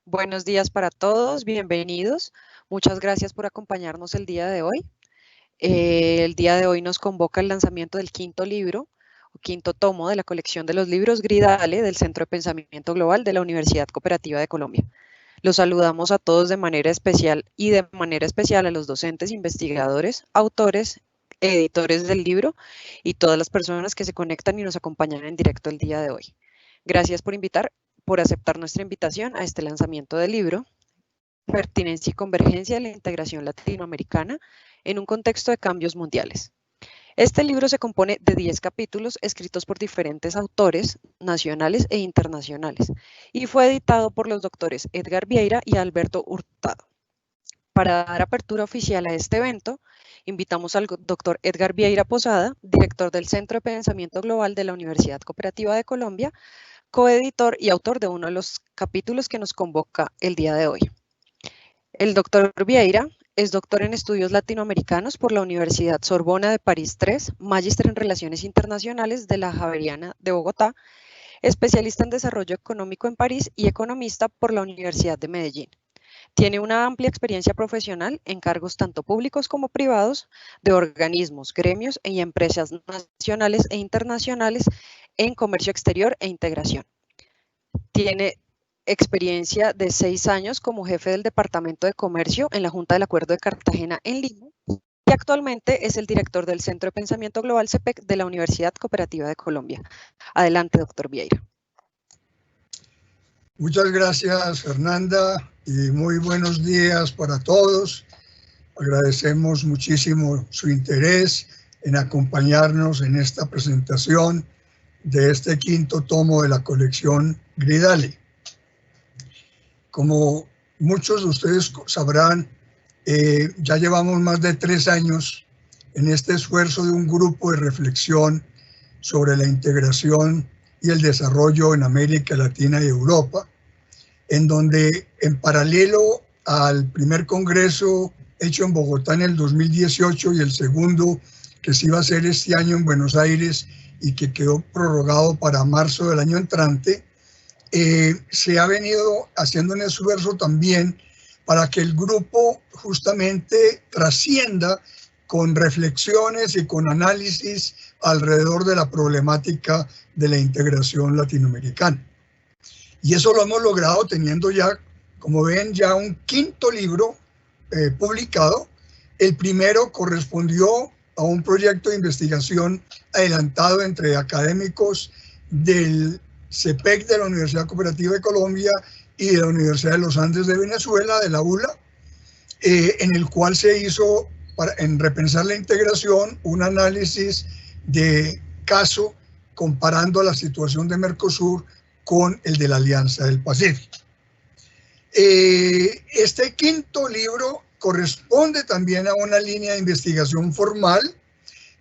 Buenos días para todos, bienvenidos. Muchas gracias por acompañarnos el día de hoy. El día de hoy nos convoca el lanzamiento del quinto libro, o quinto tomo de la colección de los libros Gridale del Centro de Pensamiento Global de la Universidad Cooperativa de Colombia. Los saludamos a todos de manera especial y de manera especial a los docentes, investigadores, autores, editores del libro y todas las personas que se conectan y nos acompañan en directo el día de hoy. Gracias por aceptar nuestra invitación a este lanzamiento del libro, Pertinencia y Convergencia de la Integración Latinoamericana en un contexto de cambios mundiales. Este libro se compone de 10 capítulos escritos por diferentes autores nacionales e internacionales y fue editado por los doctores Edgar Vieira y Alberto Hurtado. Para dar apertura oficial a este evento, invitamos al doctor Edgar Vieira Posada, director del Centro de Pensamiento Global de la Universidad Cooperativa de Colombia, coeditor y autor de uno de los capítulos que nos convoca el día de hoy. El doctor Vieira es doctor en estudios latinoamericanos por la Universidad Sorbona de París III, magíster en Relaciones Internacionales de la Javeriana de Bogotá, especialista en desarrollo económico en París y economista por la Universidad de Medellín. Tiene una amplia experiencia profesional en cargos tanto públicos como privados de organismos, gremios y empresas nacionales e internacionales en comercio exterior e integración. Tiene experiencia de 6 años como jefe del Departamento de Comercio en la Junta del Acuerdo de Cartagena en Lima y actualmente es el director del Centro de Pensamiento Global CEPEC de la Universidad Cooperativa de Colombia. Adelante, doctor Vieira. Muchas gracias, Fernanda, y muy buenos días para todos. Agradecemos muchísimo su interés en acompañarnos en esta presentación de este quinto tomo de la colección Gridale. Como muchos de ustedes sabrán, ya llevamos más de 3 años en este esfuerzo de un grupo de reflexión sobre la integración y el desarrollo en América Latina y Europa, en donde en paralelo al primer congreso hecho en Bogotá en el 2018 y el segundo que se iba a hacer este año en Buenos Aires y que quedó prorrogado para marzo del año entrante, se ha venido haciendo un esfuerzo también para que el grupo justamente trascienda con reflexiones y con análisis alrededor de la problemática de la integración latinoamericana. Y eso lo hemos logrado teniendo ya, como ven, ya un quinto libro publicado. El primero correspondió a un proyecto de investigación adelantado entre académicos del CEPEC de la Universidad Cooperativa de Colombia y de la Universidad de los Andes de Venezuela, de la ULA, en el cual se hizo, en Repensar la Integración, un análisis de caso comparando la situación de Mercosur con el de la Alianza del Pacífico. Este quinto libro corresponde también a una línea de investigación formal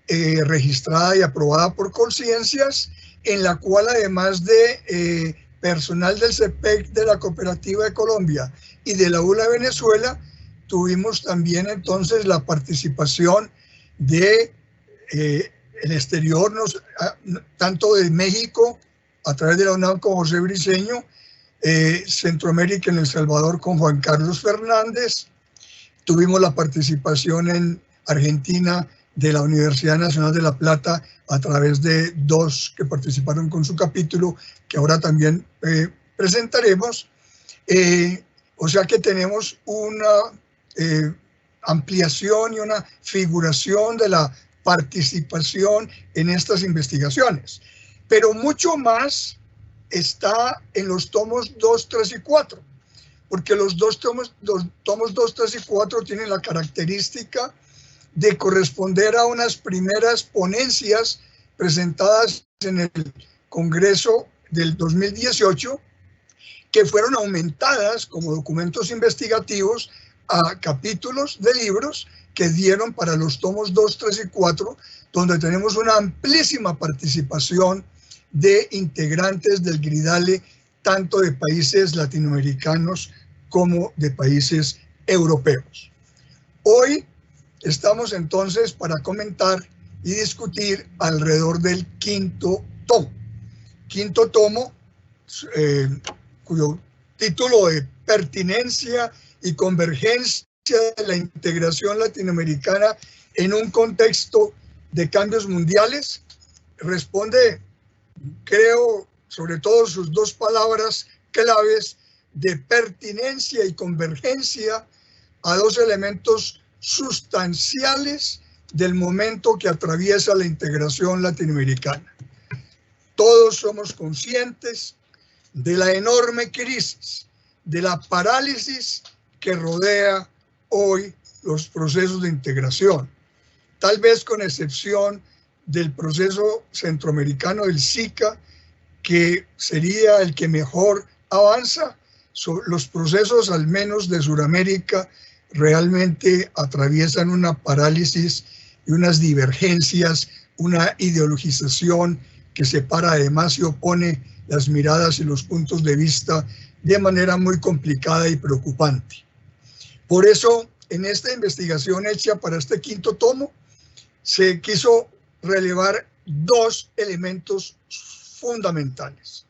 registrada y aprobada por Colciencias, en la cual además de personal del CEPEC de la Cooperativa de Colombia y de la ULA Venezuela, tuvimos también entonces la participación de el exterior, tanto de México a través de la UNAM con José Briceño, Centroamérica en El Salvador con Juan Carlos Fernández. Tuvimos la participación en Argentina de la Universidad Nacional de La Plata a través de 2 que participaron con su capítulo, que ahora también presentaremos. O sea que tenemos una ampliación y una figuración de la participación en estas investigaciones. Pero mucho más está en los tomos 2, 3 y 4, porque los tomos 2, 3 y 4 tienen la característica de corresponder a unas primeras ponencias presentadas en el Congreso del 2018, que fueron aumentadas como documentos investigativos a capítulos de libros que dieron para los tomos 2, 3 y 4, donde tenemos una amplísima participación de integrantes del Gridale, tanto de países latinoamericanos como de países europeos. Hoy estamos entonces para comentar y discutir alrededor del quinto tomo. Quinto tomo, cuyo título de pertinencia y convergencia de la integración latinoamericana en un contexto de cambios mundiales? Responde, creo, sobre todo sus dos palabras claves de pertinencia y convergencia a dos elementos sustanciales del momento que atraviesa la integración latinoamericana. Todos somos conscientes de la enorme crisis, de la parálisis que rodea hoy los procesos de integración, tal vez con excepción del proceso centroamericano del SICA, que sería el que mejor avanza. Los procesos, al menos de Sudamérica, realmente atraviesan una parálisis y unas divergencias, una ideologización que separa además y opone las miradas y los puntos de vista de manera muy complicada y preocupante. Por eso, en esta investigación hecha para este quinto tomo, se quiso relevar dos elementos fundamentales.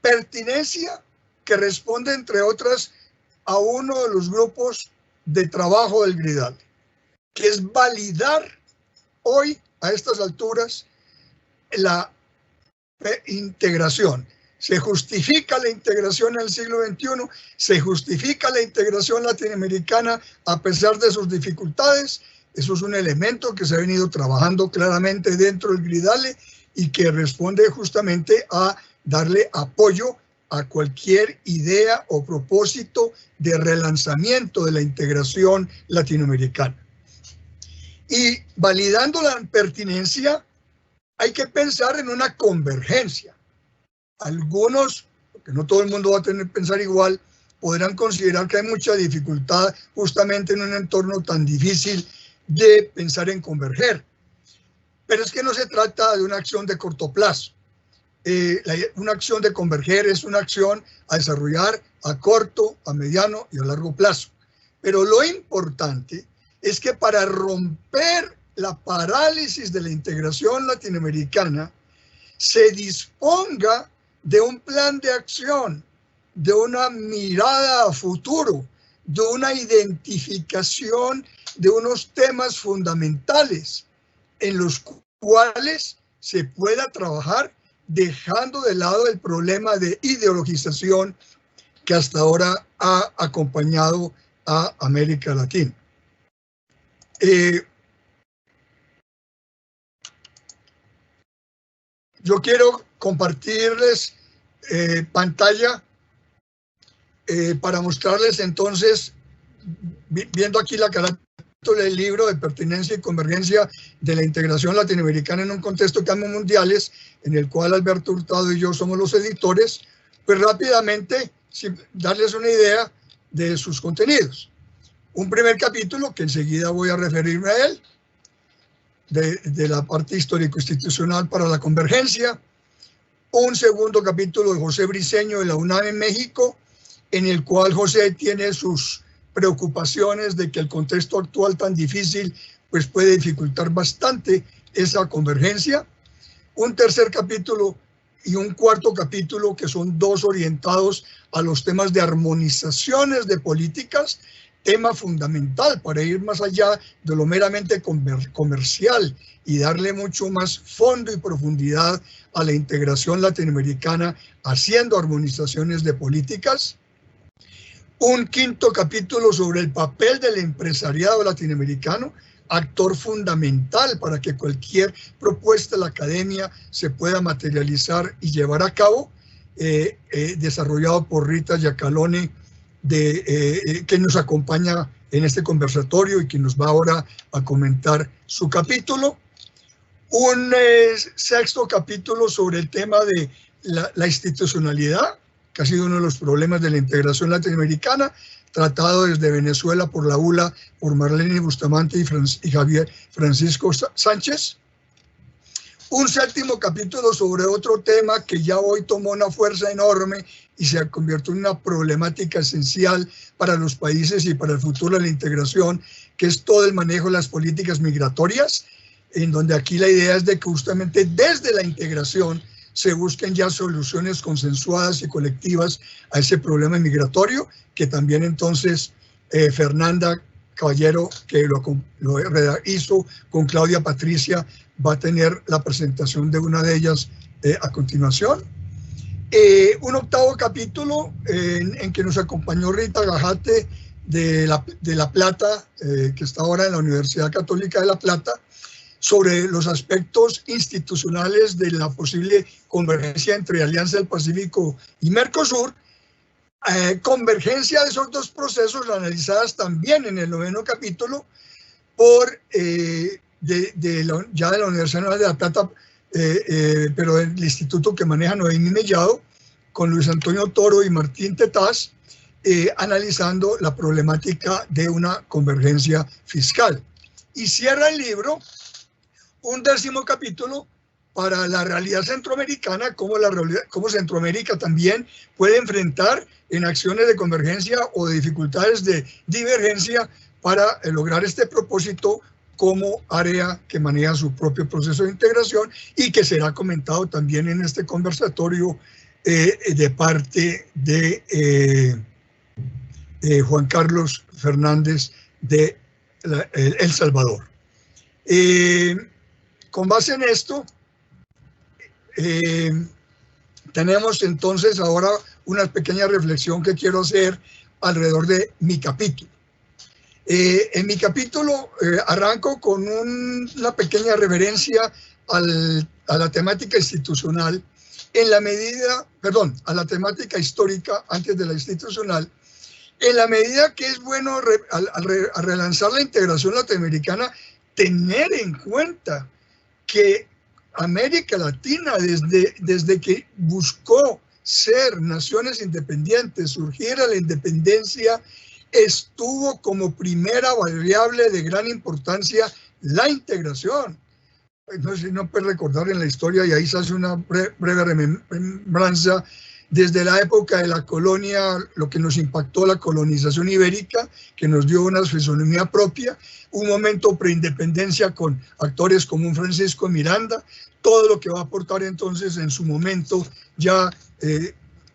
Pertinencia, que responde, entre otras, a uno de los grupos de trabajo del GRIDALE, que es validar hoy, a estas alturas, la integración. Se justifica la integración en el siglo XXI, se justifica la integración latinoamericana a pesar de sus dificultades. Eso es un elemento que se ha venido trabajando claramente dentro del GRIDALE y que responde justamente a darle apoyo a cualquier idea o propósito de relanzamiento de la integración latinoamericana. Y validando la pertinencia, hay que pensar en una convergencia. Algunos, porque no todo el mundo va a tener que pensar igual, podrán considerar que hay mucha dificultad justamente en un entorno tan difícil de pensar en converger. Pero es que no se trata de una acción de corto plazo. Una acción de converger es una acción a desarrollar a corto, a mediano y a largo plazo. Pero lo importante es que para romper la parálisis de la integración latinoamericana se disponga de un plan de acción, de una mirada a futuro, de una identificación de unos temas fundamentales en los cuales se pueda trabajar dejando de lado el problema de ideologización que hasta ahora ha acompañado a América Latina. Yo quiero compartirles pantalla para mostrarles entonces, viendo aquí la carátula del libro de pertinencia y convergencia de la integración latinoamericana en un contexto de cambios mundiales, en el cual Alberto Hurtado y yo somos los editores, pues rápidamente darles una idea de sus contenidos. Un primer capítulo, que enseguida voy a referirme a él, de la parte histórico-institucional para la convergencia. Un segundo capítulo de José Briceño de la UNAM en México, en el cual José tiene sus preocupaciones de que el contexto actual tan difícil pues puede dificultar bastante esa convergencia. Un tercer capítulo y un cuarto capítulo, que son dos orientados a los temas de armonizaciones de políticas, tema fundamental para ir más allá de lo meramente comercial y darle mucho más fondo y profundidad a la integración latinoamericana haciendo armonizaciones de políticas. Un quinto capítulo sobre el papel del empresariado latinoamericano, actor fundamental para que cualquier propuesta de la academia se pueda materializar y llevar a cabo, desarrollado por Rita Giacalone, que nos acompaña en este conversatorio y que nos va ahora a comentar su capítulo. Un sexto capítulo sobre el tema de la institucionalidad, que ha sido uno de los problemas de la integración latinoamericana, tratado desde Venezuela por la ULA, por Marlene Bustamante y Javier Francisco Sánchez. Un séptimo capítulo sobre otro tema que ya hoy tomó una fuerza enorme y se convirtió en una problemática esencial para los países y para el futuro de la integración, que es todo el manejo de las políticas migratorias, en donde aquí la idea es de que justamente desde la integración se busquen ya soluciones consensuadas y colectivas a ese problema migratorio, que también entonces Fernanda Caballero, que lo hizo con Claudia Patricia, va a tener la presentación de una de ellas a continuación. Un octavo capítulo en que nos acompañó Rita Gajate de La Plata, que está ahora en la Universidad Católica de La Plata, sobre los aspectos institucionales de la posible convergencia entre Alianza del Pacífico y Mercosur, convergencia de esos dos procesos analizadas también en el noveno capítulo por ya de la Universidad Nacional de La Plata, pero del instituto que maneja Noemí Mellado, con Luis Antonio Toro y Martín Tetaz, analizando la problemática de una convergencia fiscal. Y cierra el libro un 10º capítulo para la realidad centroamericana, cómo Centroamérica también puede enfrentar en acciones de convergencia o de dificultades de divergencia para lograr este propósito como área que maneja su propio proceso de integración, y que será comentado también en este conversatorio de parte de Juan Carlos Fernández de El Salvador. Con base en esto, tenemos entonces ahora una pequeña reflexión que quiero hacer alrededor de mi capítulo. En mi capítulo arranco con una pequeña reverencia a la temática institucional, a la temática histórica antes de la institucional, en la medida que es bueno al relanzar la integración latinoamericana tener en cuenta que América Latina, desde que buscó ser naciones independientes, surgiera la independencia, estuvo como primera variable de gran importancia la integración. No sé si no puede recordar en la historia, y ahí se hace una breve remembranza, desde la época de la colonia, lo que nos impactó la colonización ibérica, que nos dio una fisonomía propia, un momento preindependencia con actores como un Francisco Miranda, todo lo que va a aportar entonces en su momento ya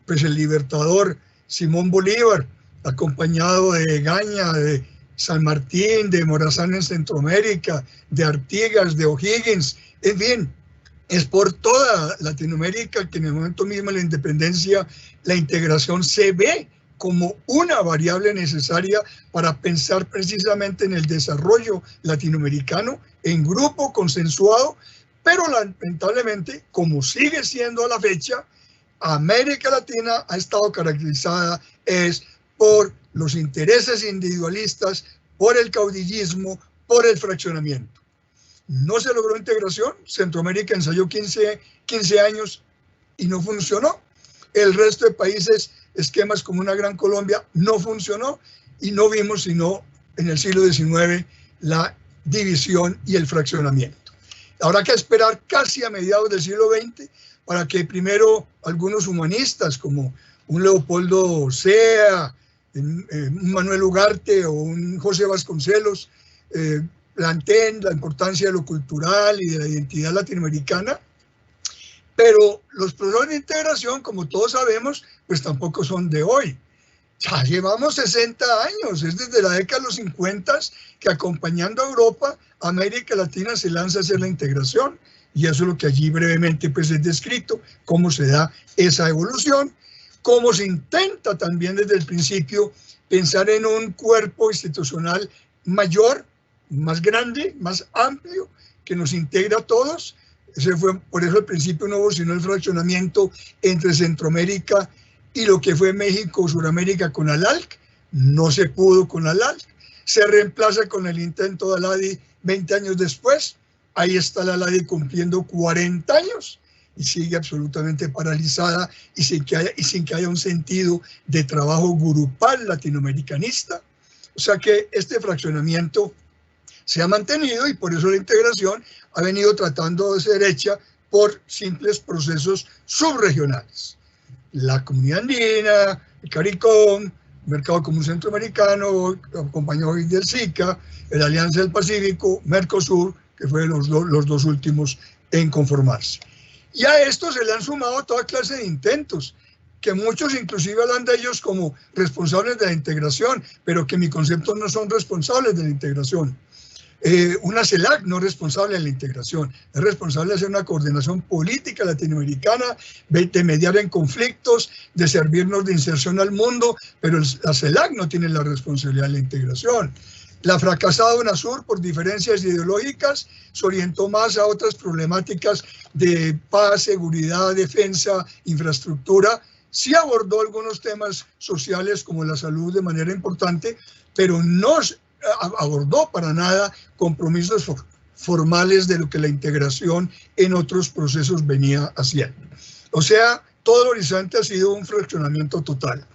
pues el libertador Simón Bolívar, acompañado de Egaña, de San Martín, de Morazán en Centroamérica, de Artigas, de O'Higgins, en fin. Es por toda Latinoamérica que en el momento mismo de la independencia la integración se ve como una variable necesaria para pensar precisamente en el desarrollo latinoamericano en grupo consensuado, pero lamentablemente, como sigue siendo a la fecha, América Latina ha estado caracterizada por los intereses individualistas, por el caudillismo, por el fraccionamiento. No se logró integración. Centroamérica ensayó 15 años y no funcionó. El resto de países, esquemas como una Gran Colombia, no funcionó, y no vimos sino en el siglo XIX la división y el fraccionamiento. Habrá que esperar casi a mediados del siglo XX para que primero algunos humanistas como un Leopoldo Sea, un Manuel Ugarte o un José Vasconcelos planteen la importancia de lo cultural y de la identidad latinoamericana, pero los problemas de integración, como todos sabemos, pues tampoco son de hoy. Ya llevamos 60 años, es desde la década de los 50 que, acompañando a Europa, América Latina se lanza a hacer la integración, y eso es lo que allí brevemente pues es descrito, cómo se da esa evolución, cómo se intenta también desde el principio pensar en un cuerpo institucional mayor, más grande, más amplio, que nos integra a todos. Por eso al principio no hubo sino el fraccionamiento entre Centroamérica y lo que fue México o Suramérica con ALALC. No se pudo con ALALC. Se reemplaza con el intento de ALADI 20 años después. Ahí está la ALADI cumpliendo 40 años y sigue absolutamente paralizada y sin que haya un sentido de trabajo grupal latinoamericanista. O sea que este fraccionamiento se ha mantenido, y por eso la integración ha venido tratando de ser hecha por simples procesos subregionales. La Comunidad Andina, el CARICOM, el Mercado Común Centroamericano, acompañado del SICA, la Alianza del Pacífico, Mercosur, que fueron los dos últimos en conformarse. Y a esto se le han sumado toda clase de intentos, que muchos inclusive hablan de ellos como responsables de la integración, pero que en mi concepto no son responsables de la integración. Una CELAC no es responsable de la integración, es responsable de hacer una coordinación política latinoamericana, de mediar en conflictos, de servirnos de inserción al mundo, pero la CELAC no tiene la responsabilidad de la integración. La fracasada UNASUR, por diferencias ideológicas, se orientó más a otras problemáticas de paz, seguridad, defensa, infraestructura. Sí abordó algunos temas sociales como la salud de manera importante, pero no abordó para nada compromisos formales de lo que la integración en otros procesos venía haciendo. O sea, todo el horizonte ha sido un fraccionamiento total.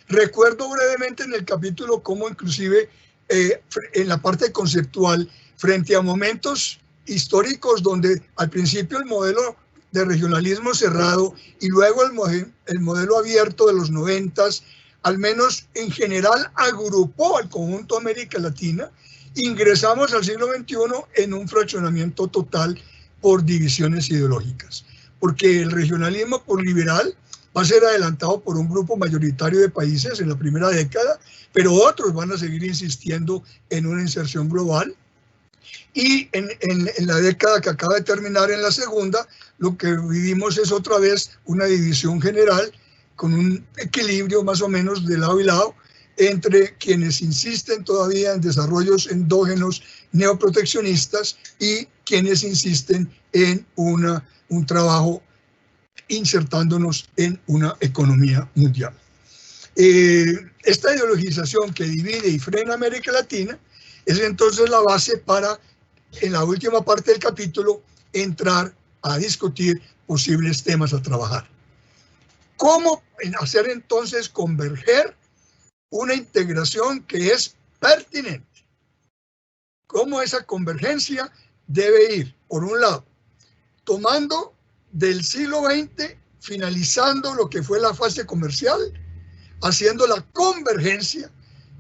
Recuerdo brevemente en el capítulo cómo inclusive en la parte conceptual, frente a momentos históricos donde al principio el modelo de regionalismo cerrado y luego el modelo abierto de los 90s, al menos en general agrupó al conjunto de América Latina, ingresamos al siglo XXI en un fraccionamiento total por divisiones ideológicas, porque el regionalismo por liberal va a ser adelantado por un grupo mayoritario de países en la primera década, pero otros van a seguir insistiendo en una inserción global. Y en la década que acaba de terminar, en la segunda, lo que vivimos es otra vez una división general con un equilibrio más o menos de lado y lado entre quienes insisten todavía en desarrollos endógenos neoproteccionistas y quienes insisten en un trabajo insertándonos en una economía mundial. Esta ideologización que divide y frena América Latina es entonces la base para, en la última parte del capítulo, entrar a discutir posibles temas a trabajar. ¿Cómo hacer entonces converger una integración que es pertinente? ¿Cómo esa convergencia debe ir? Por un lado, tomando del siglo XX, finalizando lo que fue la fase comercial, haciendo la convergencia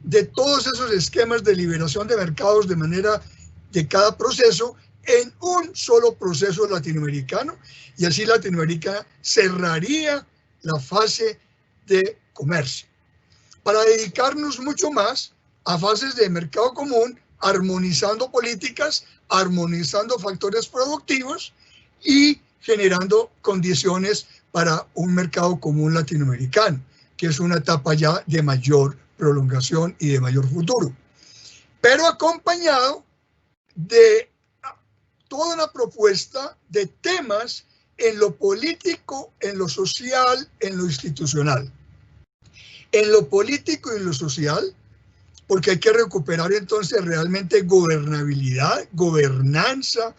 de todos esos esquemas de liberación de mercados de manera de cada proceso en un solo proceso latinoamericano, y así Latinoamérica cerraría la fase de comercio, para dedicarnos mucho más a fases de mercado común, armonizando políticas, armonizando factores productivos y generando condiciones para un mercado común latinoamericano, que es una etapa ya de mayor prolongación y de mayor futuro, pero acompañado de toda una propuesta de temas en lo político, en lo social, en lo institucional. En lo político y en lo social, porque hay que recuperar entonces realmente gobernabilidad, gobernanza,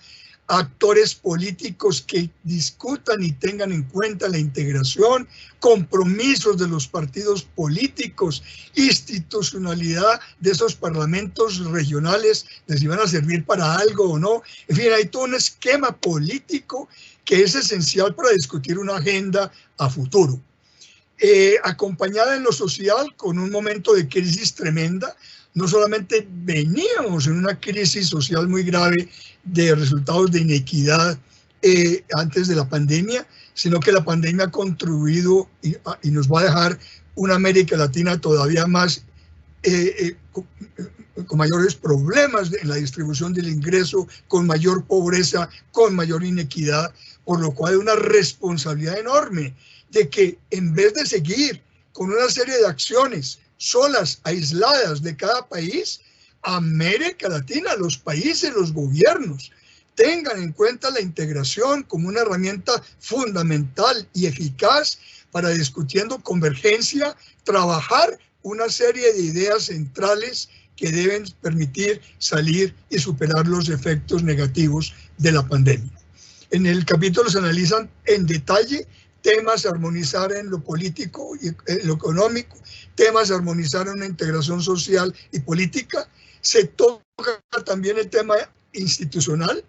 actores políticos que discutan y tengan en cuenta la integración, compromisos de los partidos políticos, institucionalidad de esos parlamentos regionales, de si van a servir para algo o no. En fin, hay todo un esquema político que es esencial para discutir una agenda a futuro. Acompañada en lo social con un momento de crisis tremenda. No solamente veníamos en una crisis social muy grave de resultados de inequidad antes de la pandemia, sino que la pandemia ha contribuido y nos va a dejar una América Latina todavía más con mayores problemas en la distribución del ingreso, con mayor pobreza, con mayor inequidad, por lo cual hay una responsabilidad enorme de que en vez de seguir con una serie de acciones solas, aisladas de cada país, América Latina, los países, los gobiernos, tengan en cuenta la integración como una herramienta fundamental y eficaz para, discutiendo convergencia, trabajar una serie de ideas centrales que deben permitir salir y superar los efectos negativos de la pandemia. En el capítulo se analizan en detalle temas a armonizar en lo político y en lo económico, temas a armonizar en una integración social y política. Se toca también el tema institucional,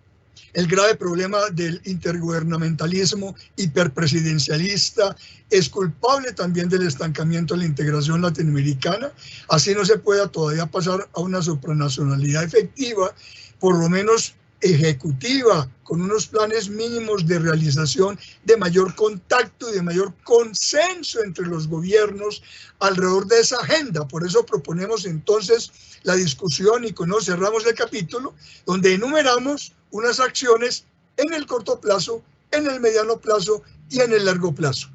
el grave problema del intergubernamentalismo hiperpresidencialista, es culpable también del estancamiento de la integración latinoamericana. Así no se pueda todavía pasar a una supranacionalidad efectiva, por lo menos ejecutiva, con unos planes mínimos de realización, de mayor contacto y de mayor consenso entre los gobiernos alrededor de esa agenda. Por eso proponemos entonces la discusión y con eso cerramos el capítulo, donde enumeramos unas acciones en el corto plazo, en el mediano plazo y en el largo plazo,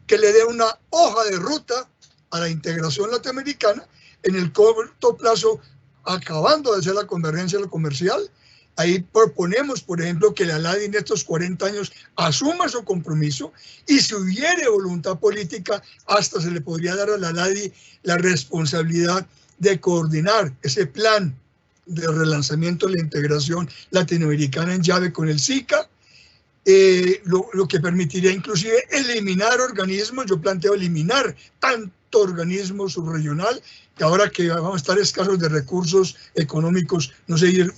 que le dé una hoja de ruta a la integración latinoamericana. En el corto plazo, acabando de hacer la convergencia comercial, ahí proponemos, por ejemplo, que la LADI en estos 40 años asuma su compromiso y si hubiere voluntad política, hasta se le podría dar a la LADI la responsabilidad de coordinar ese plan de relanzamiento de la integración latinoamericana en llave con el SICA, lo que permitiría inclusive eliminar organismos. Yo planteo eliminar tanto organismo subregional, que ahora que vamos a estar escasos de recursos económicos, no seguir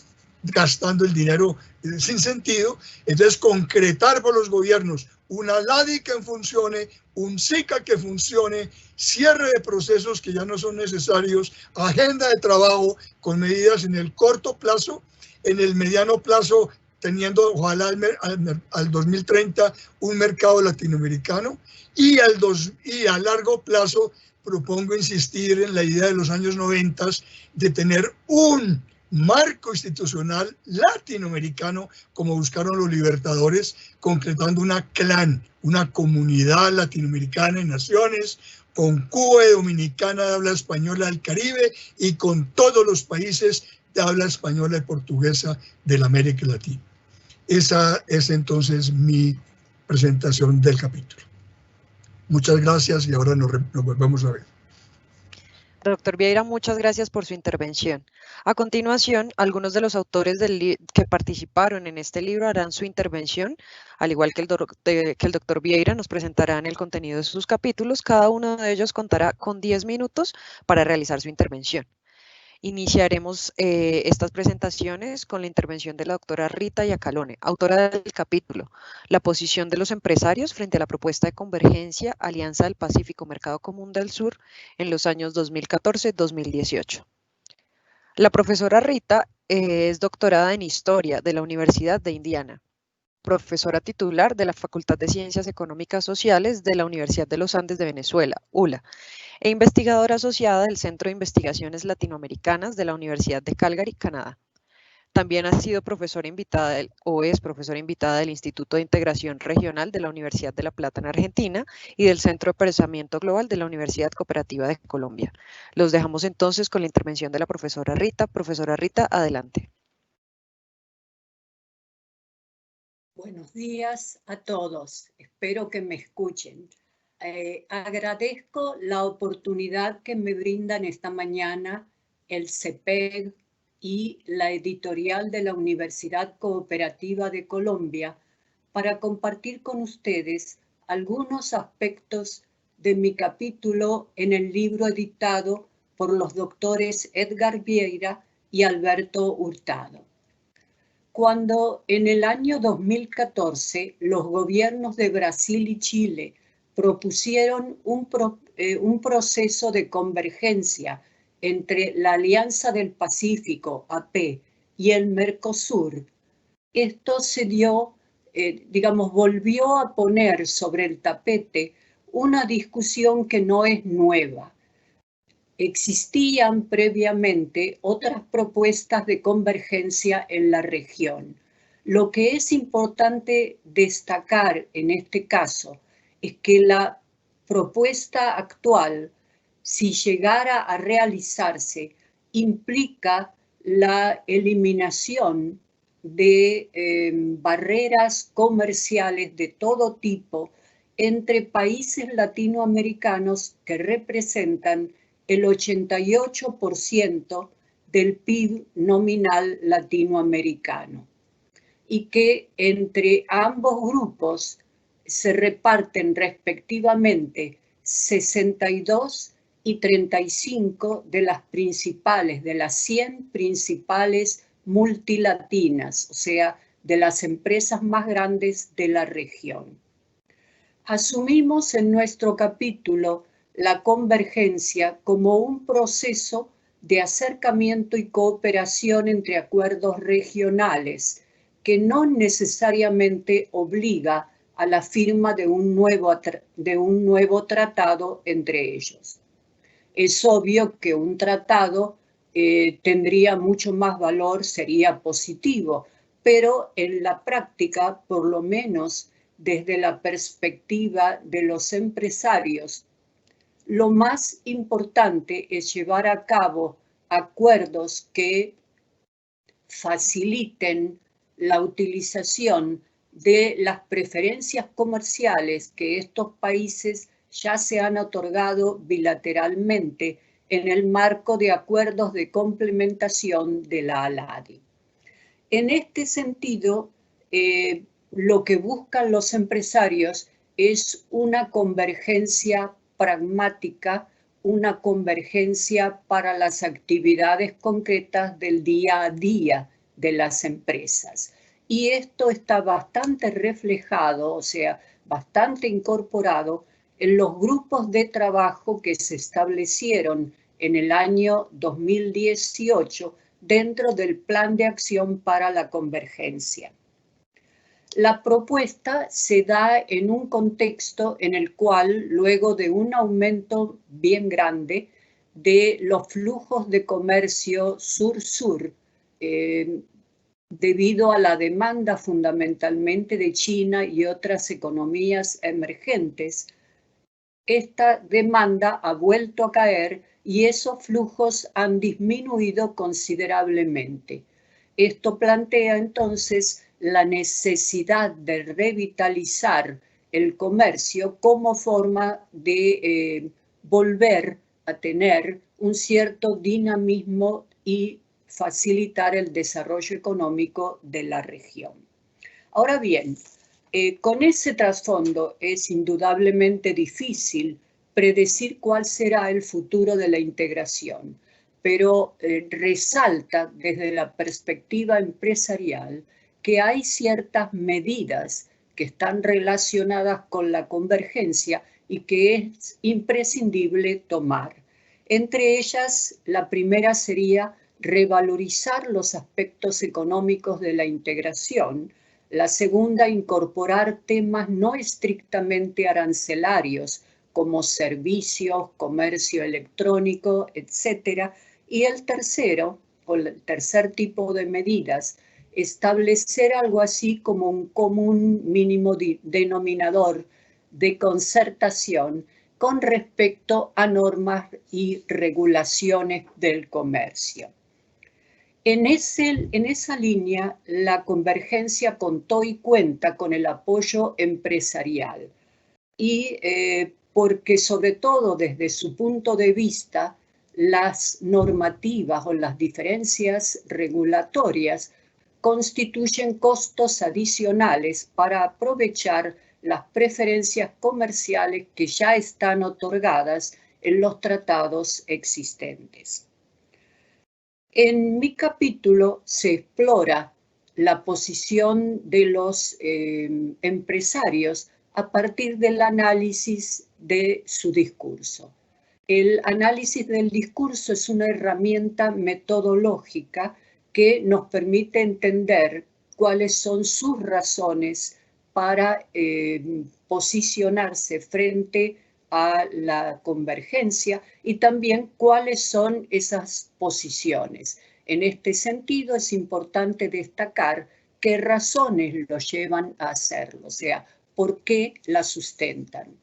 gastando el dinero sin sentido. Entonces concretar por los gobiernos una LADI que funcione, un SICA que funcione, cierre de procesos que ya no son necesarios, agenda de trabajo con medidas en el corto plazo, en el mediano plazo teniendo ojalá al 2030 un mercado latinoamericano y a largo plazo propongo insistir en la idea de los años 90 de tener un marco institucional latinoamericano como buscaron los libertadores, concretando una CLAN, una comunidad latinoamericana en naciones, con Cuba y Dominicana de habla española del Caribe y con todos los países de habla española y portuguesa de la América Latina. Esa es entonces mi presentación del capítulo. Muchas gracias y ahora nos volvemos a ver. Doctor Vieira, muchas gracias por su intervención. A continuación, algunos de los autores que participaron en este libro harán su intervención, al igual que el doctor Vieira nos presentarán el contenido de sus capítulos. Cada uno de ellos contará con 10 minutos para realizar su intervención. Iniciaremos estas presentaciones con la intervención de la doctora Rita Iacalone, autora del capítulo La posición de los empresarios frente a la propuesta de convergencia Alianza del Pacífico Mercado Común del Sur en los años 2014-2018. La profesora Rita es doctorada en Historia de la Universidad de Indiana, profesora titular de la Facultad de Ciencias Económicas Sociales de la Universidad de los Andes de Venezuela, ULA, e investigadora asociada del Centro de Investigaciones Latinoamericanas de la Universidad de Calgary, Canadá. También ha sido profesora invitada es profesora invitada del Instituto de Integración Regional de la Universidad de La Plata en Argentina y del Centro de Pensamiento Global de la Universidad Cooperativa de Colombia. Los dejamos entonces con la intervención de la profesora Rita. Profesora Rita, adelante. Buenos días a todos. Espero que me escuchen. Agradezco la oportunidad que me brindan esta mañana el CEPEG y la editorial de la Universidad Cooperativa de Colombia para compartir con ustedes algunos aspectos de mi capítulo en el libro editado por los doctores Edgar Vieira y Alberto Hurtado. Cuando en el año 2014 los gobiernos de Brasil y Chile propusieron un proceso de convergencia entre la Alianza del Pacífico, AP, y el Mercosur, esto se dio, volvió a poner sobre el tapete una discusión que no es nueva. Existían previamente otras propuestas de convergencia en la región. Lo que es importante destacar en este caso es que la propuesta actual, si llegara a realizarse, implica la eliminación de barreras comerciales de todo tipo entre países latinoamericanos que representan el 88% del PIB nominal latinoamericano y que entre ambos grupos se reparten respectivamente 62 y 35 de las 100 principales multilatinas, o sea, de las empresas más grandes de la región. Asumimos en nuestro capítulo la convergencia como un proceso de acercamiento y cooperación entre acuerdos regionales que no necesariamente obliga a la firma de un nuevo tratado entre ellos. Es obvio que un tratado tendría mucho más valor, sería positivo, pero en la práctica, por lo menos desde la perspectiva de los empresarios, lo más importante es llevar a cabo acuerdos que faciliten la utilización de las preferencias comerciales que estos países ya se han otorgado bilateralmente en el marco de acuerdos de complementación de la ALADI. En este sentido, lo que buscan los empresarios es una convergencia pragmática, una convergencia para las actividades concretas del día a día de las empresas. Y esto está bastante reflejado, o sea, bastante incorporado en los grupos de trabajo que se establecieron en el año 2018 dentro del Plan de Acción para la Convergencia. La propuesta se da en un contexto en el cual, luego de un aumento bien grande de los flujos de comercio sur-sur, debido a la demanda fundamentalmente de China y otras economías emergentes, esta demanda ha vuelto a caer y esos flujos han disminuido considerablemente. Esto plantea entonces la necesidad de revitalizar el comercio como forma de volver a tener un cierto dinamismo y facilitar el desarrollo económico de la región. Ahora bien, con ese trasfondo es indudablemente difícil predecir cuál será el futuro de la integración, pero resalta desde la perspectiva empresarial que hay ciertas medidas que están relacionadas con la convergencia y que es imprescindible tomar. Entre ellas, la primera sería revalorizar los aspectos económicos de la integración. La segunda, incorporar temas no estrictamente arancelarios, como servicios, comercio electrónico, etc. Y el tercero, o el tercer tipo de medidas, establecer algo así como un común mínimo denominador de concertación con respecto a normas y regulaciones del comercio. En esa línea, la convergencia contó y cuenta con el apoyo empresarial y porque sobre todo desde su punto de vista, las normativas o las diferencias regulatorias constituyen costos adicionales para aprovechar las preferencias comerciales que ya están otorgadas en los tratados existentes. En mi capítulo se explora la posición de los empresarios a partir del análisis de su discurso. El análisis del discurso es una herramienta metodológica que nos permite entender cuáles son sus razones para posicionarse frente a la convergencia y también cuáles son esas posiciones. En este sentido, es importante destacar qué razones los llevan a hacerlo, o sea, por qué la sustentan.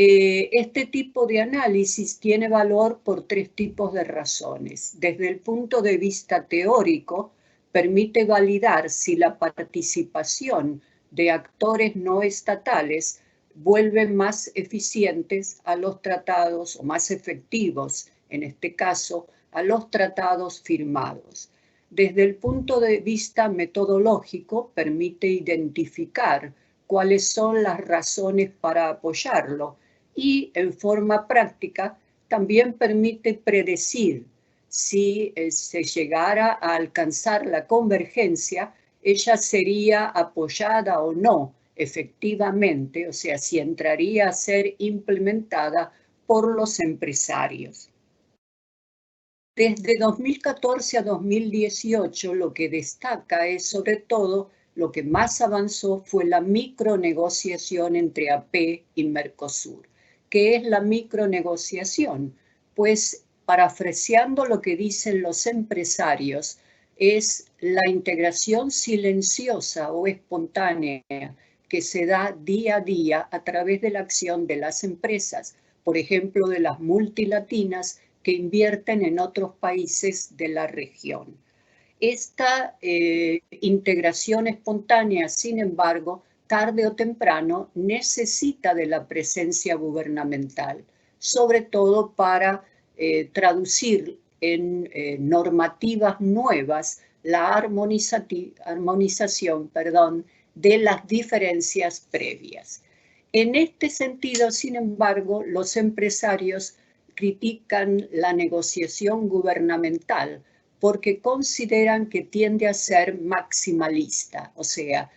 Este tipo de análisis tiene valor por tres tipos de razones. Desde el punto de vista teórico, permite validar si la participación de actores no estatales vuelven más eficientes a los tratados, o más efectivos, en este caso, a los tratados firmados. Desde el punto de vista metodológico, permite identificar cuáles son las razones para apoyarlo y, en forma práctica, también permite predecir si se llegara a alcanzar la convergencia, ella sería apoyada o no efectivamente, o sea, si entraría a ser implementada por los empresarios. Desde 2014 a 2018 lo que destaca es sobre todo lo que más avanzó fue la micronegociación entre AP y Mercosur. ¿Qué es la micronegociación? Pues parafraseando lo que dicen los empresarios, es la integración silenciosa o espontánea que se da día a día a través de la acción de las empresas, por ejemplo, de las multilatinas que invierten en otros países de la región. Esta integración espontánea, sin embargo, tarde o temprano necesita de la presencia gubernamental, sobre todo para traducir en normativas nuevas la armonización de las diferencias previas. En este sentido, sin embargo, los empresarios critican la negociación gubernamental porque consideran que tiende a ser maximalista, o sea,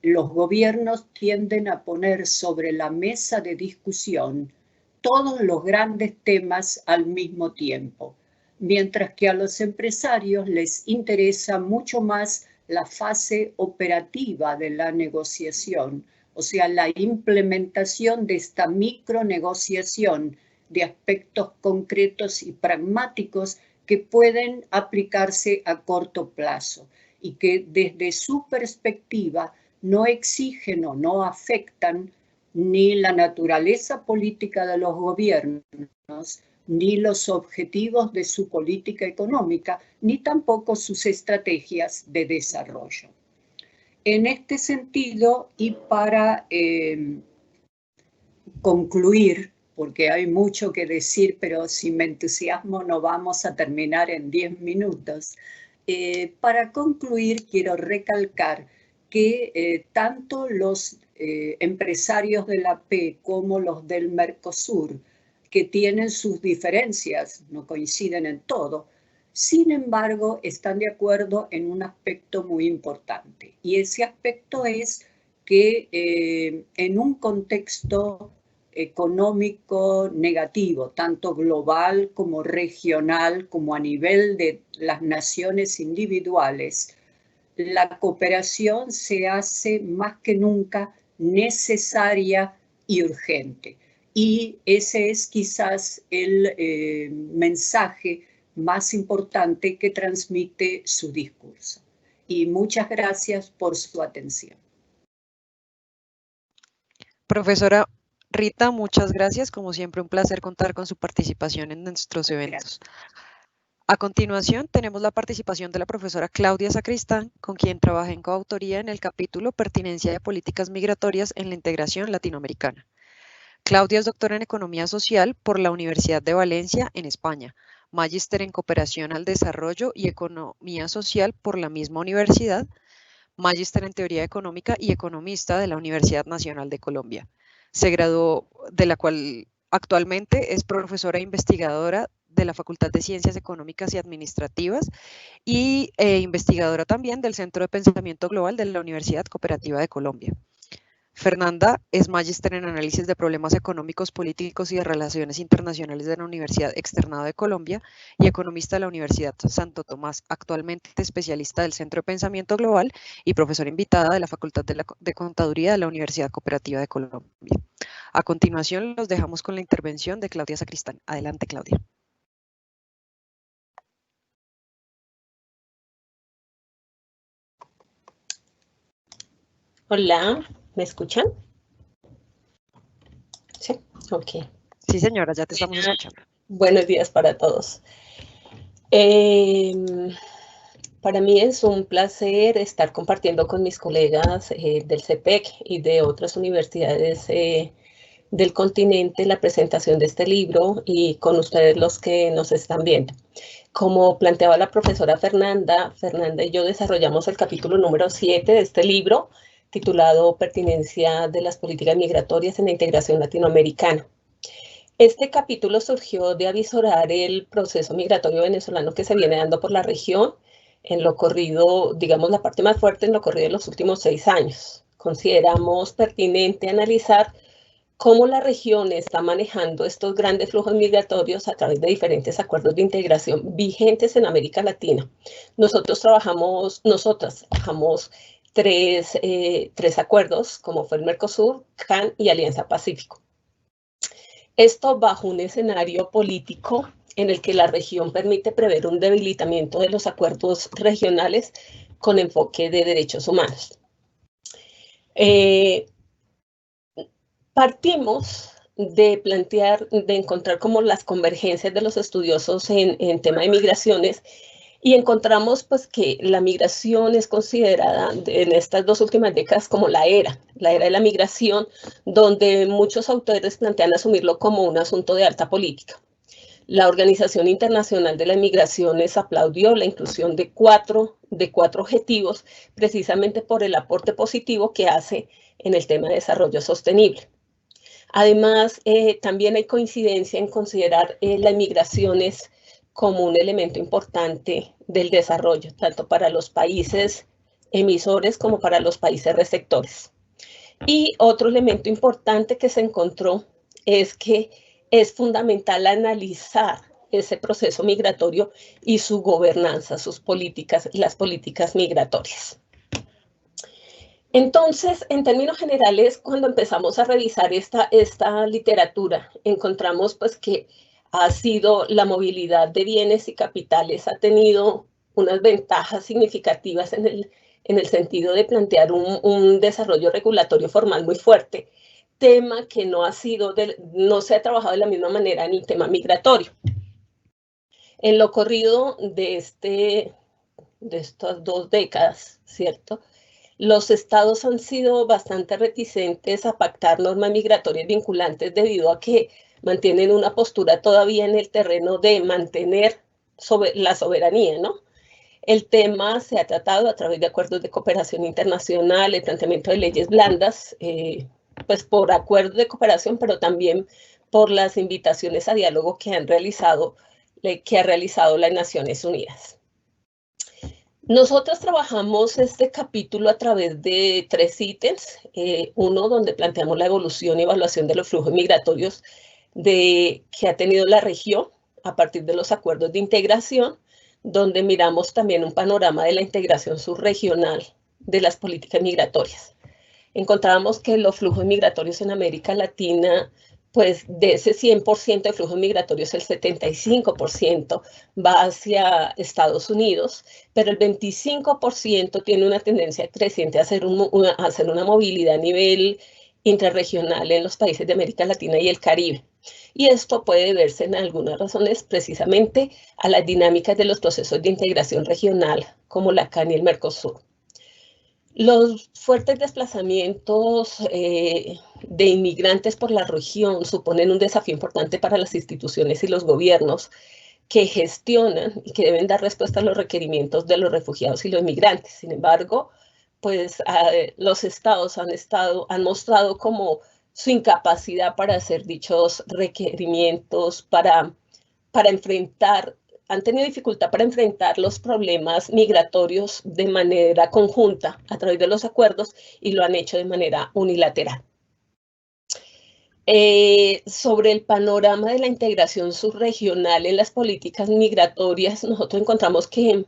los gobiernos tienden a poner sobre la mesa de discusión todos los grandes temas al mismo tiempo, mientras que a los empresarios les interesa mucho más la fase operativa de la negociación, o sea, la implementación de esta micronegociación de aspectos concretos y pragmáticos que pueden aplicarse a corto plazo y que desde su perspectiva no exigen o no afectan ni la naturaleza política de los gobiernos, ni los objetivos de su política económica, ni tampoco sus estrategias de desarrollo. En este sentido, y para concluir, porque hay mucho que decir, pero sin entusiasmo no vamos a terminar en 10 minutos. Para concluir, quiero recalcar que tanto los empresarios de la AP como los del Mercosur, que tienen sus diferencias, no coinciden en todo, sin embargo, están de acuerdo en un aspecto muy importante. Y ese aspecto es que en un contexto económico negativo, tanto global como regional, como a nivel de las naciones individuales, la cooperación se hace más que nunca necesaria y urgente. Y ese es quizás el mensaje más importante que transmite su discurso. Y muchas gracias por su atención. Profesora Rita, muchas gracias. Como siempre, un placer contar con su participación en nuestros eventos. A continuación, tenemos la participación de la profesora Claudia Sacristán, con quien trabajé en coautoría en el capítulo Pertinencia de Políticas Migratorias en la Integración Latinoamericana. Claudia es doctora en Economía Social por la Universidad de Valencia, en España, magíster en Cooperación al Desarrollo y Economía Social por la misma universidad, magíster en Teoría Económica y economista de la Universidad Nacional de Colombia. Se graduó, de la cual actualmente es profesora e investigadora de la Facultad de Ciencias Económicas y Administrativas y investigadora también del Centro de Pensamiento Global de la Universidad Cooperativa de Colombia. Fernanda es magíster en Análisis de Problemas Económicos, Políticos y de Relaciones Internacionales de la Universidad Externado de Colombia y economista de la Universidad Santo Tomás, actualmente especialista del Centro de Pensamiento Global y profesora invitada de la Facultad de Contaduría de la Universidad Cooperativa de Colombia. A continuación, los dejamos con la intervención de Claudia Sacristán. Adelante, Claudia. Hola, ¿me escuchan? Sí, ok. Sí, señora, ya te estamos escuchando. Buenos días para todos. Para mí es un placer estar compartiendo con mis colegas del CEPEC y de otras universidades del continente la presentación de este libro y con ustedes los que nos están viendo. Como planteaba la profesora Fernanda y yo desarrollamos el capítulo número 7 de este libro, titulado Pertinencia de las políticas migratorias en la integración latinoamericana. Este capítulo surgió de avisorar el proceso migratorio venezolano que se viene dando por la región en lo corrido, digamos la parte más fuerte en lo corrido de los últimos 6 años. Consideramos pertinente analizar cómo la región está manejando estos grandes flujos migratorios a través de diferentes acuerdos de integración vigentes en América Latina. Nosotras trabajamos tres acuerdos, como fue el Mercosur, CAN y Alianza Pacífico. Esto bajo un escenario político en el que la región permite prever un debilitamiento de los acuerdos regionales con enfoque de derechos humanos. Partimos de encontrar como las convergencias de los estudiosos en tema de migraciones y encontramos pues que la migración es considerada en estas 2 últimas décadas como la era de la migración, donde muchos autores plantean asumirlo como un asunto de alta política. La Organización Internacional de las Migraciones aplaudió la inclusión de cuatro objetivos precisamente por el aporte positivo que hace en el tema de desarrollo sostenible. Además, también hay coincidencia en considerar las migraciones como un elemento importante del desarrollo, tanto para los países emisores como para los países receptores. Y otro elemento importante que se encontró es que es fundamental analizar ese proceso migratorio y su gobernanza, sus políticas, las políticas migratorias. Entonces, en términos generales, cuando empezamos a revisar esta literatura, encontramos pues que la movilidad de bienes y capitales ha tenido unas ventajas significativas en el sentido de plantear un desarrollo regulatorio formal muy fuerte, tema que no se ha trabajado de la misma manera en el tema migratorio. En lo corrido de estas 2 décadas, ¿cierto?, los estados han sido bastante reticentes a pactar normas migratorias vinculantes debido a que mantienen una postura todavía en el terreno de mantener la soberanía, ¿no? El tema se ha tratado a través de acuerdos de cooperación internacional, el planteamiento de leyes blandas, pues por acuerdos de cooperación, pero también por las invitaciones a diálogo que ha realizado las Naciones Unidas. Nosotros trabajamos este capítulo a través de 3 ítems. Uno, donde planteamos la evolución y evaluación de los flujos migratorios que ha tenido la región a partir de los acuerdos de integración, donde miramos también un panorama de la integración subregional de las políticas migratorias. Encontrábamos que los flujos migratorios en América Latina, pues de ese 100% de flujos migratorios, el 75% va hacia Estados Unidos, pero el 25% tiene una tendencia creciente a hacer una movilidad a nivel intrarregional en los países de América Latina y el Caribe. Y esto puede deberse en algunas razones precisamente a las dinámicas de los procesos de integración regional, como la CAN y el Mercosur. Los fuertes desplazamientos de inmigrantes por la región suponen un desafío importante para las instituciones y los gobiernos que gestionan y que deben dar respuesta a los requerimientos de los refugiados y los migrantes. Sin embargo, pues los estados han mostrado como su incapacidad para hacer dichos requerimientos, han tenido dificultad para enfrentar los problemas migratorios de manera conjunta a través de los acuerdos y lo han hecho de manera unilateral. Sobre el panorama de la integración subregional en las políticas migratorias, nosotros encontramos que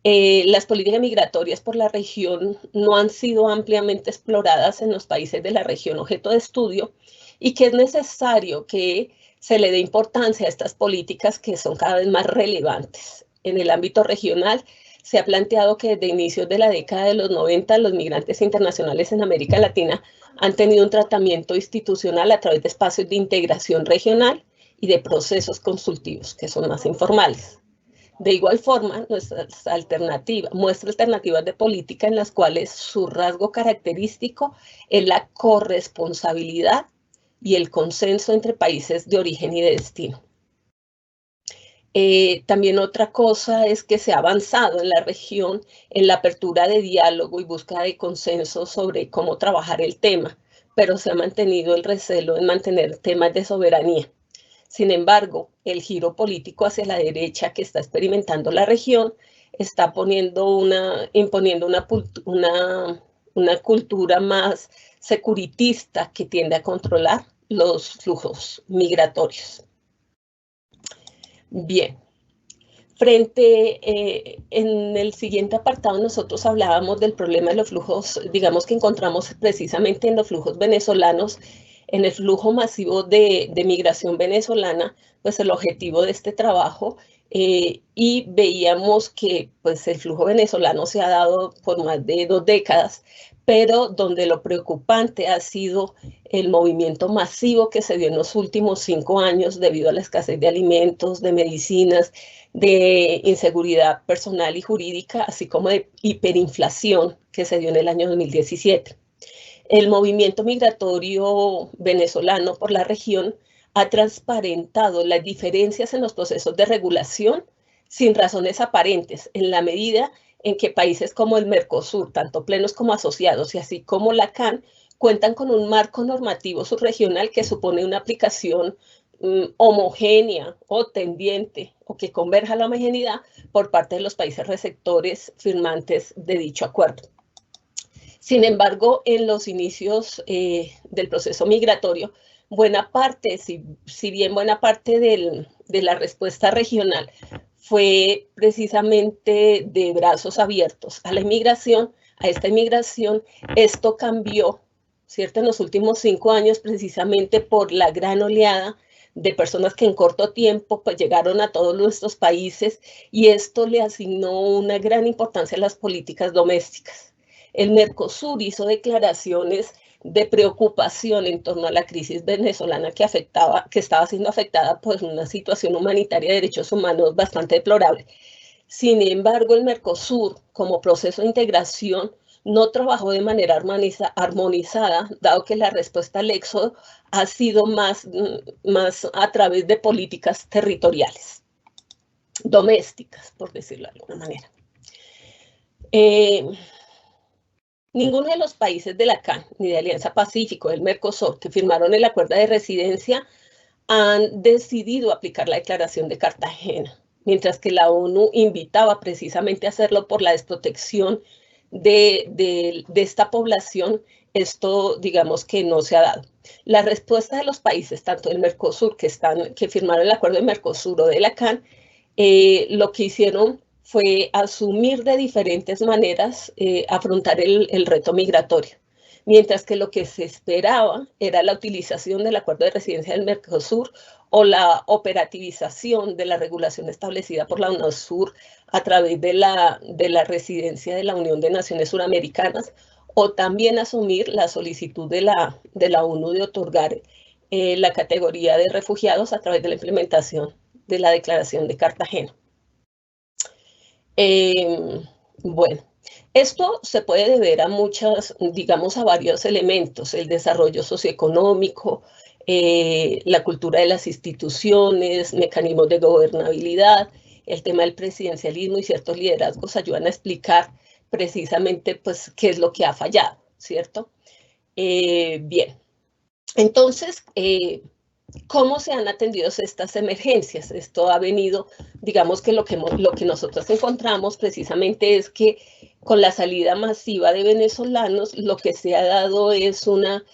las políticas migratorias por la región no han sido ampliamente exploradas en los países de la región objeto de estudio y que es necesario que se le dé importancia a estas políticas que son cada vez más relevantes. En el ámbito regional se ha planteado que desde inicios de la década de los 90 los migrantes internacionales en América Latina han tenido un tratamiento institucional a través de espacios de integración regional y de procesos consultivos que son más informales. De igual forma, muestra alternativas de política en las cuales su rasgo característico es la corresponsabilidad y el consenso entre países de origen y de destino. También otra cosa es que se ha avanzado en la región en la apertura de diálogo y búsqueda de consenso sobre cómo trabajar el tema, pero se ha mantenido el recelo en mantener temas de soberanía. Sin embargo, el giro político hacia la derecha que está experimentando la región está imponiendo una una cultura más securitista que tiende a controlar los flujos migratorios. Bien. En el siguiente apartado nosotros hablábamos del problema de los flujos, digamos que encontramos precisamente en los flujos venezolanos, en el flujo masivo de migración venezolana, pues el objetivo de este trabajo, y veíamos que pues el flujo venezolano se ha dado por más de 2 décadas, pero donde lo preocupante ha sido el movimiento masivo que se dio en los últimos 5 años debido a la escasez de alimentos, de medicinas, de inseguridad personal y jurídica, así como de hiperinflación que se dio en el año 2017. El movimiento migratorio venezolano por la región ha transparentado las diferencias en los procesos de regulación sin razones aparentes, en la medida en que países como el Mercosur, tanto plenos como asociados, y así como la CAN, cuentan con un marco normativo subregional que supone una aplicación homogénea o tendiente o que converja a la homogeneidad por parte de los países receptores firmantes de dicho acuerdo. Sin embargo, en los inicios del proceso migratorio, buena parte, si bien buena parte de la respuesta regional fue precisamente de brazos abiertos a la inmigración, a esta inmigración, esto cambió, ¿cierto? En los últimos 5 años, precisamente por la gran oleada de personas que en corto tiempo pues, llegaron a todos nuestros países, y esto le asignó una gran importancia a las políticas domésticas. El Mercosur hizo declaraciones de preocupación en torno a la crisis venezolana que estaba siendo afectada por una situación humanitaria de derechos humanos bastante deplorable. Sin embargo, el Mercosur, como proceso de integración, no trabajó de manera armonizada, dado que la respuesta al éxodo ha sido más a través de políticas territoriales, domésticas, por decirlo de alguna manera. Ninguno de los países de la CAN, ni de Alianza Pacífico, del Mercosur, que firmaron el acuerdo de residencia, han decidido aplicar la Declaración de Cartagena, mientras que la ONU invitaba precisamente a hacerlo por la desprotección de esta población. Esto, digamos que no se ha dado. La respuesta de los países, tanto del Mercosur, que firmaron el acuerdo de Mercosur o de la CAN, lo que hicieron fue asumir de diferentes maneras afrontar el reto migratorio, mientras que lo que se esperaba era la utilización del acuerdo de residencia del Mercosur o la operativización de la regulación establecida por la UNASUR a través de la residencia de la Unión de Naciones Suramericanas, o también asumir la solicitud de la ONU de otorgar la categoría de refugiados a través de la implementación de la Declaración de Cartagena. Bueno, esto se puede deber a a varios elementos: el desarrollo socioeconómico, la cultura de las instituciones, mecanismos de gobernabilidad, el tema del presidencialismo y ciertos liderazgos ayudan a explicar precisamente pues, qué es lo que ha fallado, ¿cierto? Bien, entonces, ¿cómo se han atendido estas emergencias? Esto ha venido, digamos que lo que nosotros encontramos precisamente es que con la salida masiva de venezolanos, lo que se ha dado es una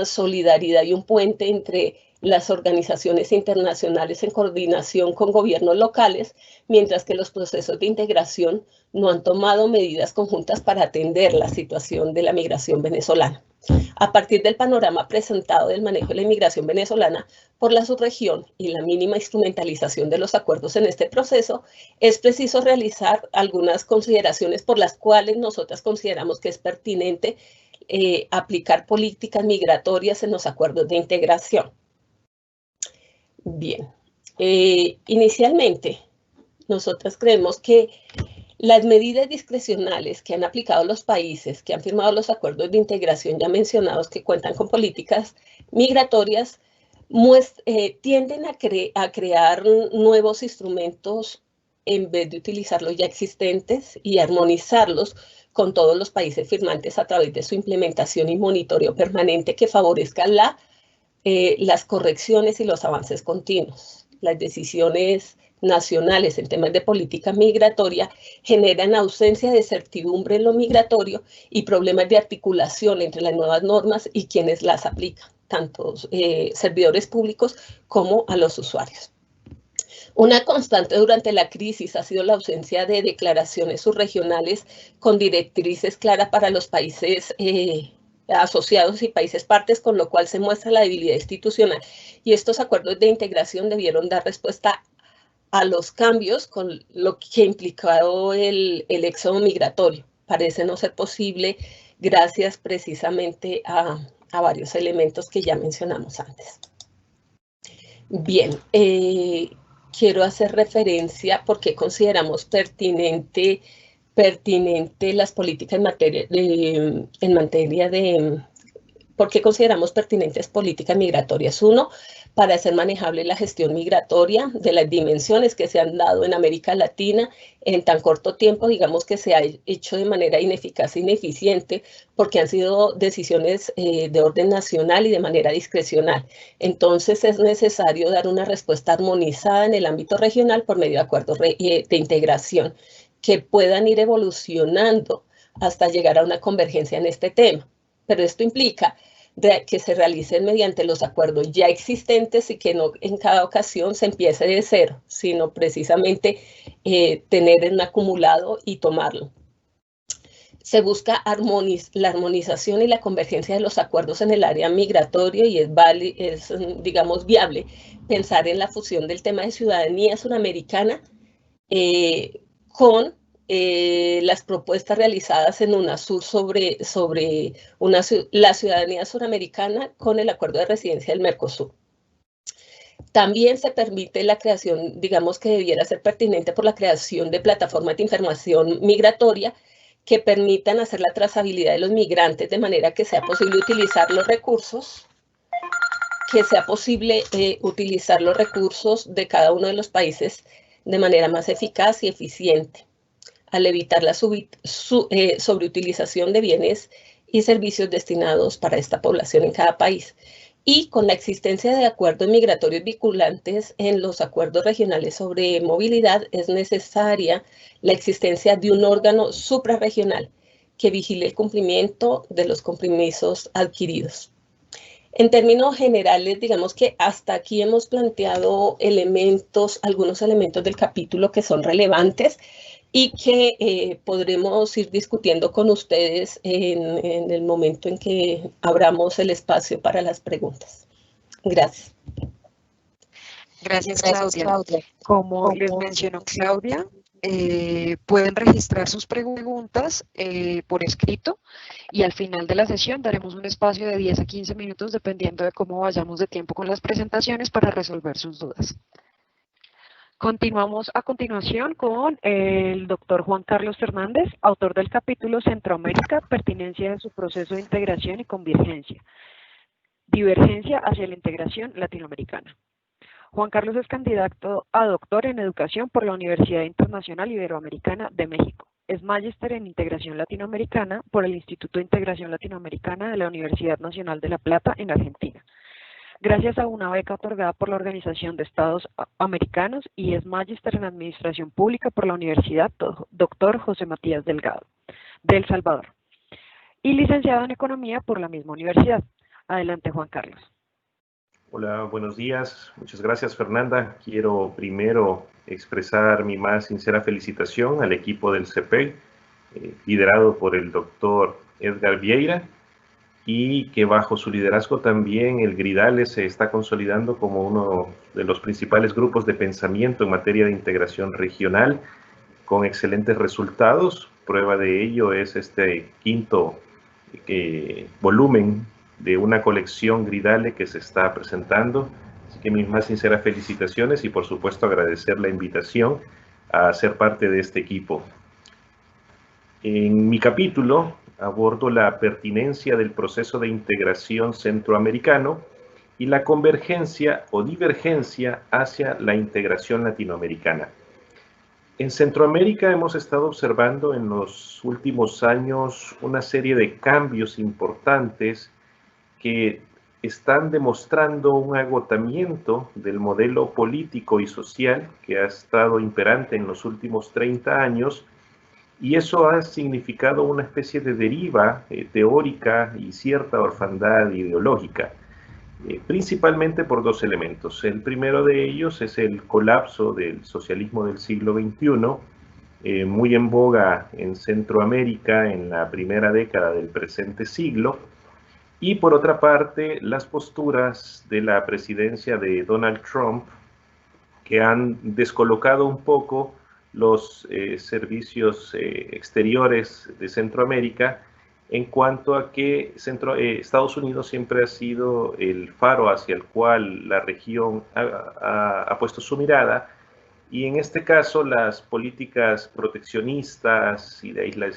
solidaridad y un puente entre las organizaciones internacionales en coordinación con gobiernos locales, mientras que los procesos de integración no han tomado medidas conjuntas para atender la situación de la migración venezolana. A partir del panorama presentado del manejo de la inmigración venezolana por la subregión y la mínima instrumentalización de los acuerdos en este proceso, es preciso realizar algunas consideraciones por las cuales nosotras consideramos que es pertinente aplicar políticas migratorias en los acuerdos de integración. Bien, inicialmente, nosotras creemos que las medidas discrecionales que han aplicado los países que han firmado los acuerdos de integración ya mencionados, que cuentan con políticas migratorias, tienden a crear nuevos instrumentos en vez de utilizar los ya existentes y armonizarlos con todos los países firmantes a través de su implementación y monitoreo permanente que favorezca las correcciones y los avances continuos. Las decisiones nacionales en temas de política migratoria generan ausencia de certidumbre en lo migratorio y problemas de articulación entre las nuevas normas y quienes las aplican, tanto servidores públicos como a los usuarios. Una constante durante la crisis ha sido la ausencia de declaraciones subregionales con directrices claras para los países asociados y países partes, con lo cual se muestra la debilidad institucional. Y estos acuerdos de integración debieron dar respuesta a los cambios con lo que implicó el éxodo migratorio. Parece no ser posible gracias precisamente a varios elementos que ya mencionamos antes. Bien, quiero hacer referencia porque consideramos pertinente las políticas en materia de ¿por qué consideramos pertinentes políticas migratorias? Uno, para hacer manejable la gestión migratoria de las dimensiones que se han dado en América Latina en tan corto tiempo, digamos que se ha hecho de manera ineficaz e ineficiente porque han sido decisiones de orden nacional y de manera discrecional. Entonces es necesario dar una respuesta armonizada en el ámbito regional por medio de acuerdos de integración que puedan ir evolucionando hasta llegar a una convergencia en este tema. Pero esto implica que se realicen mediante los acuerdos ya existentes y que no en cada ocasión se empiece de cero, sino precisamente tener un acumulado y tomarlo. Se busca la armonización y la convergencia de los acuerdos en el área migratoria y es digamos, viable pensar en la fusión del tema de ciudadanía suramericana con las propuestas realizadas en UNASUR sobre la ciudadanía suramericana con el acuerdo de residencia del Mercosur. También se permite la creación, digamos que debiera ser pertinente por la creación de plataformas de información migratoria que permitan hacer la trazabilidad de los migrantes de manera que sea posible utilizar los recursos, de cada uno de los países de manera más eficaz y eficiente, al evitar la sobreutilización de bienes y servicios destinados para esta población en cada país. Y con la existencia de acuerdos migratorios vinculantes en los acuerdos regionales sobre movilidad, es necesaria la existencia de un órgano suprarregional que vigile el cumplimiento de los compromisos adquiridos. En términos generales, digamos que hasta aquí hemos planteado algunos elementos del capítulo que son relevantes y que podremos ir discutiendo con ustedes en el momento en que abramos el espacio para las preguntas. Gracias. Gracias, Claudia. Como les mencionó Claudia, pueden registrar sus preguntas por escrito y al final de la sesión daremos un espacio de 10 a 15 minutos dependiendo de cómo vayamos de tiempo con las presentaciones para resolver sus dudas. Continuamos a continuación con el doctor Juan Carlos Fernández, autor del capítulo Centroamérica, pertinencia de su proceso de integración y convergencia, divergencia hacia la integración latinoamericana. Juan Carlos es candidato a doctor en educación por la Universidad Internacional Iberoamericana de México. Es magíster en integración latinoamericana por el Instituto de Integración Latinoamericana de la Universidad Nacional de La Plata en Argentina, gracias a una beca otorgada por la Organización de Estados Americanos, y es magíster en Administración Pública por la Universidad Dr. José Matías Delgado, de El Salvador, y licenciado en Economía por la misma universidad. Adelante, Juan Carlos. Hola, buenos días. Muchas gracias, Fernanda. Quiero primero expresar mi más sincera felicitación al equipo del CEPEG, liderado por el doctor Edgar Vieira, y que bajo su liderazgo también el Gridale se está consolidando como uno de los principales grupos de pensamiento en materia de integración regional, con excelentes resultados. Prueba de ello es este quinto volumen de una colección Gridale que se está presentando. Así que mis más sinceras felicitaciones y por supuesto agradecer la invitación a ser parte de este equipo. En mi capítulo abordo la pertinencia del proceso de integración centroamericano y la convergencia o divergencia hacia la integración latinoamericana. En Centroamérica hemos estado observando en los últimos años una serie de cambios importantes que están demostrando un agotamiento del modelo político y social que ha estado imperante en los últimos 30 años, y eso ha significado una especie de deriva teórica y cierta orfandad ideológica, principalmente por dos elementos. El primero de ellos es el colapso del socialismo del siglo XXI, muy en boga en Centroamérica en la primera década del presente siglo, y por otra parte las posturas de la presidencia de Donald Trump, que han descolocado un poco los servicios exteriores de Centroamérica, en cuanto a que Estados Unidos siempre ha sido el faro hacia el cual la región ha puesto su mirada, y en este caso las políticas proteccionistas y de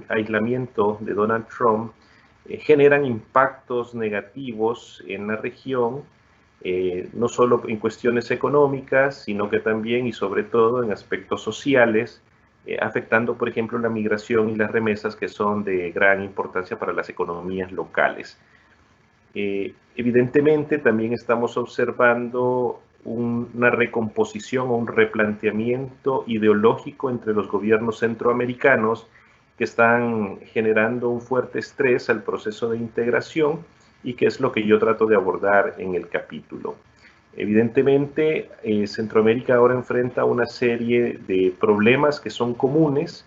aislamiento de Donald Trump generan impactos negativos en la región, no solo en cuestiones económicas, sino que también y sobre todo en aspectos sociales, afectando, por ejemplo, la migración y las remesas, que son de gran importancia para las economías locales. Evidentemente, también estamos observando una recomposición o un replanteamiento ideológico entre los gobiernos centroamericanos, que están generando un fuerte estrés al proceso de integración, y que es lo que yo trato de abordar en el capítulo. Evidentemente, Centroamérica ahora enfrenta una serie de problemas que son comunes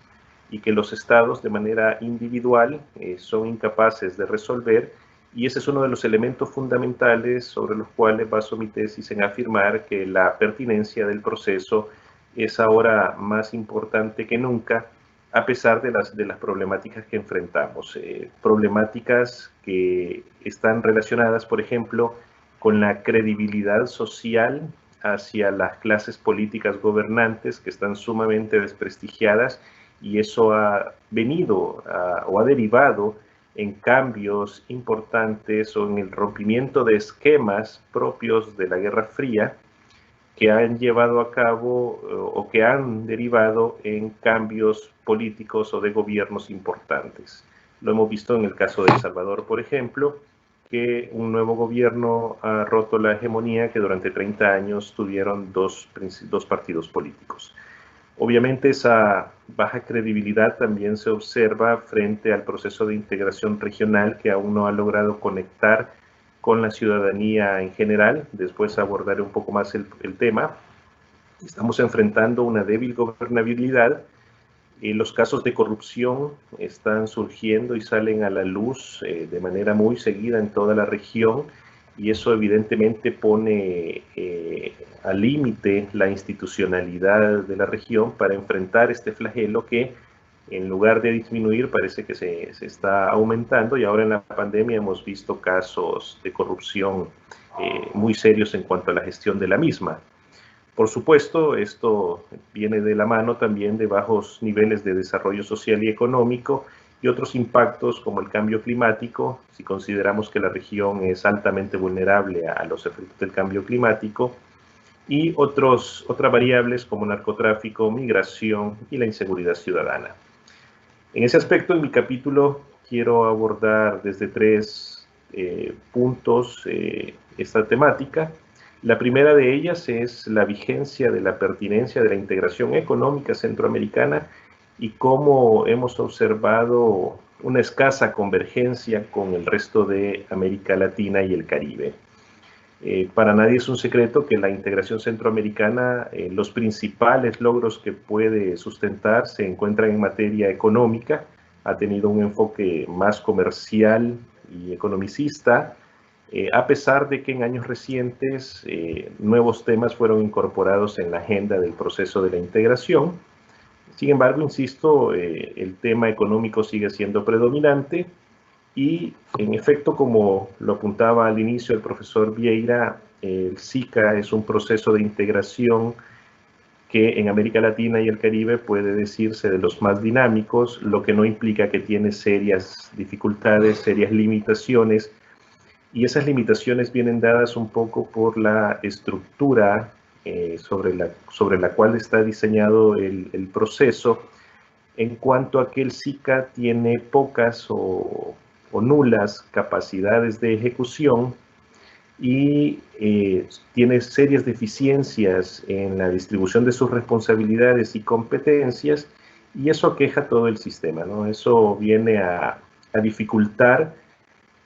y que los estados de manera individual son incapaces de resolver, y ese es uno de los elementos fundamentales sobre los cuales baso mi tesis en afirmar que la pertinencia del proceso es ahora más importante que nunca, a pesar de las problemáticas que enfrentamos. Problemáticas que están relacionadas, por ejemplo, con la credibilidad social hacia las clases políticas gobernantes, que están sumamente desprestigiadas, y eso ha venido o ha derivado en cambios importantes o en el rompimiento de esquemas propios de la Guerra Fría, que han llevado a cabo o que han derivado en cambios políticos o de gobiernos importantes. Lo hemos visto en el caso de El Salvador, por ejemplo, que un nuevo gobierno ha roto la hegemonía que durante 30 años tuvieron dos partidos políticos. Obviamente esa baja credibilidad también se observa frente al proceso de integración regional, que aún no ha logrado conectar con la ciudadanía en general. Después abordaré un poco más el tema. Estamos enfrentando una débil gobernabilidad. Los casos de corrupción están surgiendo y salen a la luz de manera muy seguida en toda la región, y eso evidentemente pone al límite la institucionalidad de la región para enfrentar este flagelo que, en lugar de disminuir, parece que se está aumentando, y ahora en la pandemia hemos visto casos de corrupción muy serios en cuanto a la gestión de la misma. Por supuesto, esto viene de la mano también de bajos niveles de desarrollo social y económico, y otros impactos como el cambio climático, si consideramos que la región es altamente vulnerable a los efectos del cambio climático, y otras variables como narcotráfico, migración y la inseguridad ciudadana. En ese aspecto, en mi capítulo quiero abordar desde tres puntos esta temática. La primera de ellas es la vigencia de la pertinencia de la integración económica centroamericana y cómo hemos observado una escasa convergencia con el resto de América Latina y el Caribe. Para nadie es un secreto que la integración centroamericana, los principales logros que puede sustentar se encuentran en materia económica. Ha tenido un enfoque más comercial y economicista, a pesar de que en años recientes nuevos temas fueron incorporados en la agenda del proceso de la integración. Sin embargo, insisto, el tema económico sigue siendo predominante, y en efecto, como lo apuntaba al inicio el profesor Vieira, el SICA es un proceso de integración que en América Latina y el Caribe puede decirse de los más dinámicos, lo que no implica que tiene serias dificultades, serias limitaciones, y esas limitaciones vienen dadas un poco por la estructura sobre la cual está diseñado el proceso, en cuanto a que el SICA tiene pocas o o nulas capacidades de ejecución y tiene serias deficiencias en la distribución de sus responsabilidades y competencias, y eso aqueja todo el sistema, ¿no? Eso viene a dificultar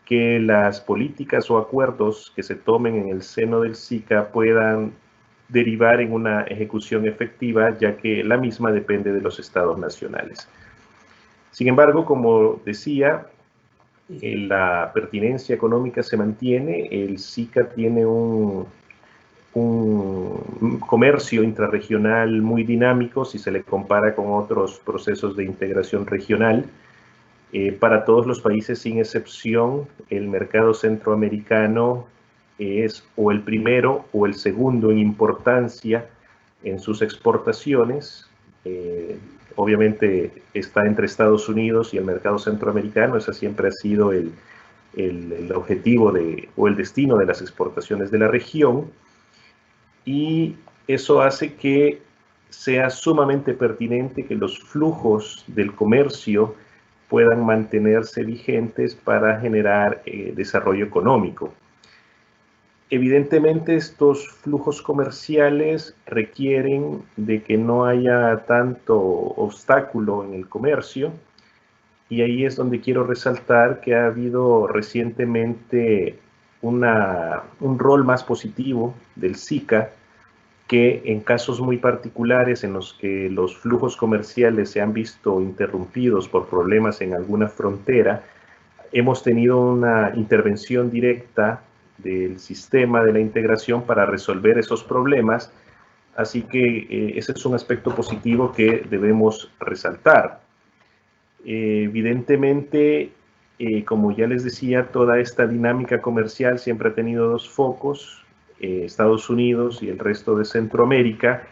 que las políticas o acuerdos que se tomen en el seno del SICA puedan derivar en una ejecución efectiva, ya que la misma depende de los estados nacionales. Sin embargo, como decía, la pertinencia económica se mantiene. El SICA tiene un comercio intrarregional muy dinámico si se le compara con otros procesos de integración regional. Para todos los países, sin excepción, el mercado centroamericano es o el primero o el segundo en importancia en sus exportaciones. Obviamente está entre Estados Unidos y el mercado centroamericano. Ese siempre ha sido el objetivo o el destino de las exportaciones de la región, y eso hace que sea sumamente pertinente que los flujos del comercio puedan mantenerse vigentes para generar desarrollo económico. Evidentemente, estos flujos comerciales requieren de que no haya tanto obstáculo en el comercio, y ahí es donde quiero resaltar que ha habido recientemente un rol más positivo del SICA, que en casos muy particulares en los que los flujos comerciales se han visto interrumpidos por problemas en alguna frontera, hemos tenido una intervención directa del sistema de la integración para resolver esos problemas, así que ese es un aspecto positivo que debemos resaltar. Evidentemente, como ya les decía, toda esta dinámica comercial siempre ha tenido dos focos, Estados Unidos y el resto de Centroamérica,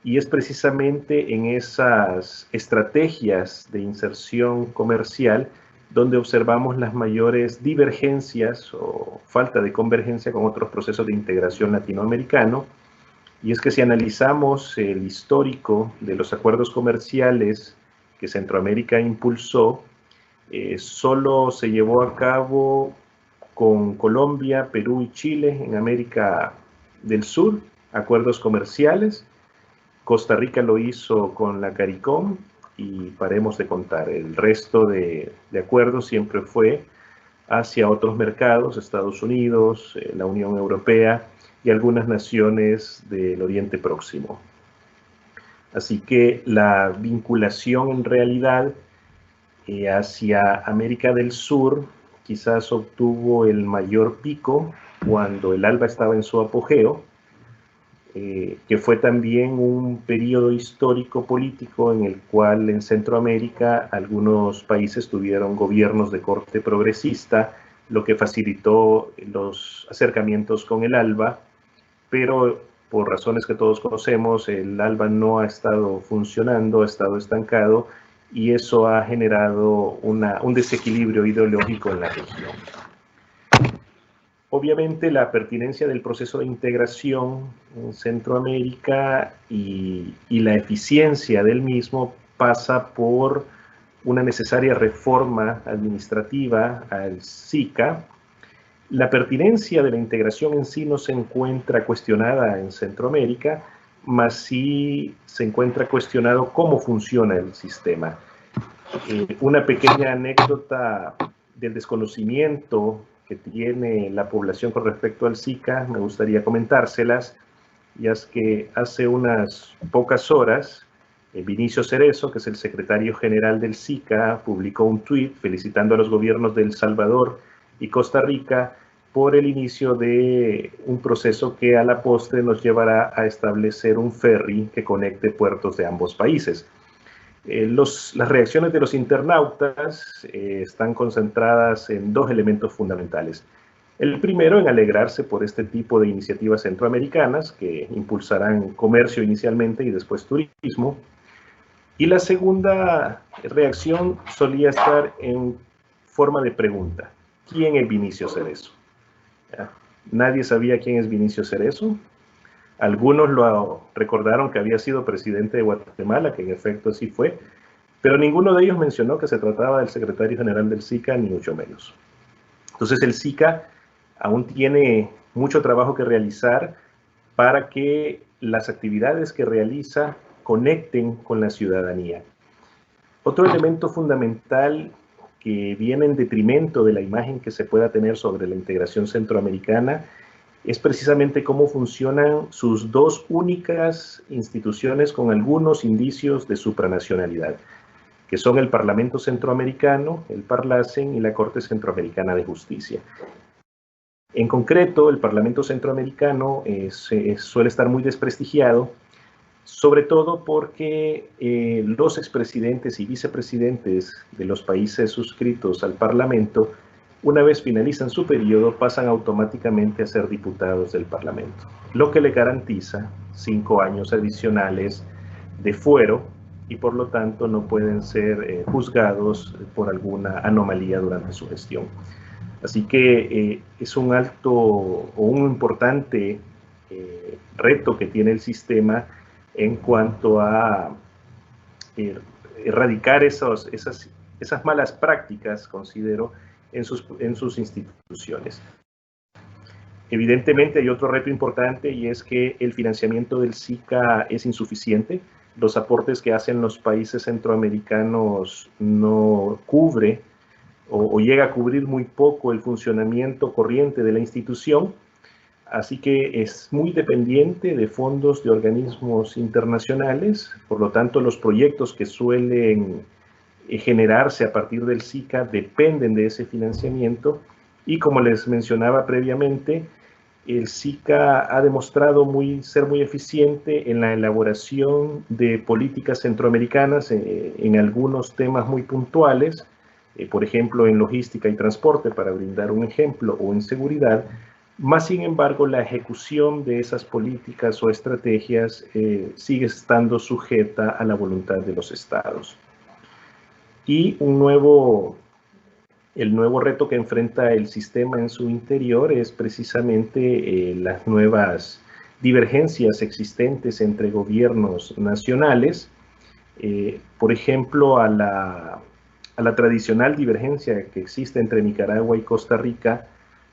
y es precisamente en esas estrategias de inserción comercial donde observamos las mayores divergencias o falta de convergencia con otros procesos de integración latinoamericano. Y es que si analizamos el histórico de los acuerdos comerciales que Centroamérica impulsó, solo se llevó a cabo con Colombia, Perú y Chile en América del Sur, acuerdos comerciales. Costa Rica lo hizo con la CARICOM y paremos de contar. El resto de acuerdos siempre fue hacia otros mercados, Estados Unidos, la Unión Europea y algunas naciones del Oriente Próximo. Así que la vinculación en realidad hacia América del Sur quizás obtuvo el mayor pico cuando el ALBA estaba en su apogeo, que fue también un periodo histórico político en el cual en Centroamérica algunos países tuvieron gobiernos de corte progresista, lo que facilitó los acercamientos con el ALBA, pero por razones que todos conocemos, el ALBA no ha estado funcionando, ha estado estancado, y eso ha generado un desequilibrio ideológico en la región. Obviamente la pertinencia del proceso de integración en Centroamérica y la eficiencia del mismo pasa por una necesaria reforma administrativa al SICA. La pertinencia de la integración en sí no se encuentra cuestionada en Centroamérica, mas sí se encuentra cuestionado cómo funciona el sistema. Una pequeña anécdota del desconocimiento que tiene la población con respecto al SICA, me gustaría comentárselas, y es que hace unas pocas horas, Vinicio Cerezo, que es el secretario general del SICA, publicó un tuit felicitando a los gobiernos de El Salvador y Costa Rica por el inicio de un proceso que a la postre nos llevará a establecer un ferry que conecte puertos de ambos países. Las reacciones de los internautas están concentradas en dos elementos fundamentales. El primero, en alegrarse por este tipo de iniciativas centroamericanas que impulsarán comercio inicialmente y después turismo. Y la segunda reacción solía estar en forma de pregunta. ¿Quién es Vinicio Cerezo? Nadie sabía quién es Vinicio Cerezo. Algunos lo recordaron que había sido presidente de Guatemala, que en efecto así fue, pero ninguno de ellos mencionó que se trataba del secretario general del SICA, ni mucho menos. Entonces el SICA aún tiene mucho trabajo que realizar para que las actividades que realiza conecten con la ciudadanía. Otro elemento fundamental que viene en detrimento de la imagen que se pueda tener sobre la integración centroamericana es precisamente cómo funcionan sus dos únicas instituciones con algunos indicios de supranacionalidad, que son el Parlamento Centroamericano, el Parlacen y la Corte Centroamericana de Justicia. En concreto, el Parlamento Centroamericano suele estar muy desprestigiado, sobre todo porque los expresidentes y vicepresidentes de los países suscritos al Parlamento, una vez finalizan su periodo, pasan automáticamente a ser diputados del Parlamento, lo que le garantiza 5 años adicionales de fuero y por lo tanto no pueden ser juzgados por alguna anomalía durante su gestión. Así que es un alto o un importante reto que tiene el sistema en cuanto a erradicar esas malas prácticas, considero, en sus instituciones. Evidentemente hay otro reto importante y es que el financiamiento del SICA es insuficiente. Los aportes que hacen los países centroamericanos no cubre o llega a cubrir muy poco el funcionamiento corriente de la institución, así que es muy dependiente de fondos de organismos internacionales. Por lo tanto, los proyectos que suelen generarse a partir del SICA dependen de ese financiamiento y, como les mencionaba previamente, el SICA ha demostrado ser muy eficiente en la elaboración de políticas centroamericanas en algunos temas muy puntuales, por ejemplo, en logística y transporte, para brindar un ejemplo, o en seguridad. Más sin embargo, la ejecución de esas políticas o estrategias sigue estando sujeta a la voluntad de los estados. Y el nuevo reto que enfrenta el sistema en su interior es precisamente las nuevas divergencias existentes entre gobiernos nacionales. Por ejemplo, a la tradicional divergencia que existe entre Nicaragua y Costa Rica,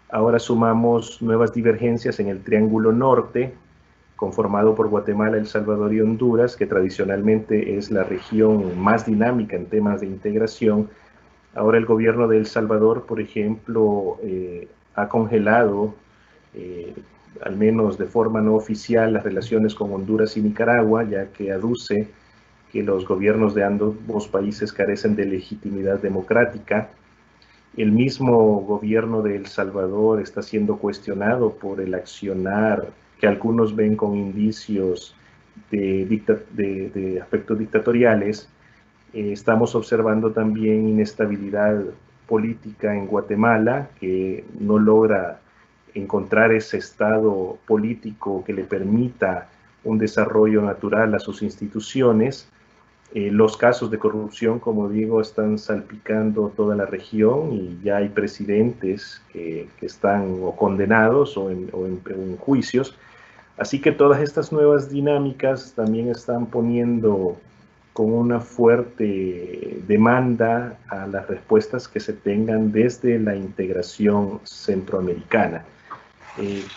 ahora sumamos nuevas divergencias en el Triángulo Norte, conformado por Guatemala, El Salvador y Honduras, que tradicionalmente es la región más dinámica en temas de integración. Ahora el gobierno de El Salvador, por ejemplo, ha congelado, al menos de forma no oficial, las relaciones con Honduras y Nicaragua, ya que aduce que los gobiernos de ambos países carecen de legitimidad democrática. El mismo gobierno de El Salvador está siendo cuestionado por el accionar que algunos ven con indicios de aspectos dictatoriales. Estamos observando también inestabilidad política en Guatemala, que no logra encontrar ese estado político que le permita un desarrollo natural a sus instituciones. Los casos de corrupción, como digo, están salpicando toda la región y ya hay presidentes que están o condenados o en juicios. Así que todas estas nuevas dinámicas también están poniendo con una fuerte demanda a las respuestas que se tengan desde la integración centroamericana.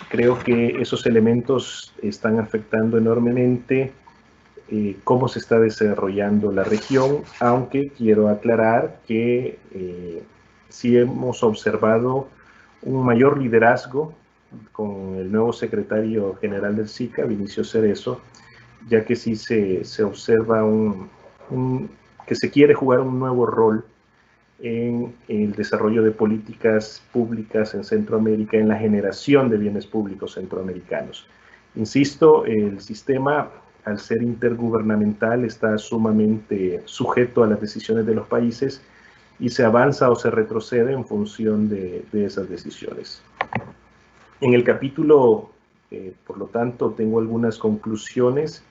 Creo que esos elementos están afectando enormemente cómo se está desarrollando la región, aunque quiero aclarar que sí hemos observado un mayor liderazgo con el nuevo secretario general del SICA, Vinicio Cerezo, ya que sí se observa que se quiere jugar un nuevo rol en el desarrollo de políticas públicas en Centroamérica, en la generación de bienes públicos centroamericanos. Insisto, el sistema, al ser intergubernamental, está sumamente sujeto a las decisiones de los países y se avanza o se retrocede en función de esas decisiones. En el capítulo, por lo tanto, tengo algunas conclusiones,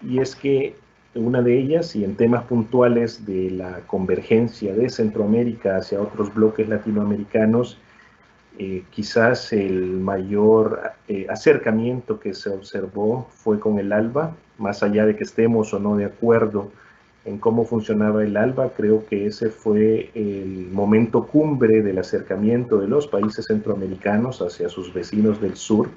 y es que una de ellas, y en temas puntuales de la convergencia de Centroamérica hacia otros bloques latinoamericanos, quizás el mayor acercamiento que se observó fue con el ALBA, más allá de que estemos o no de acuerdo en cómo funcionaba el ALBA. Creo que ese fue el momento cumbre del acercamiento de los países centroamericanos hacia sus vecinos del sur,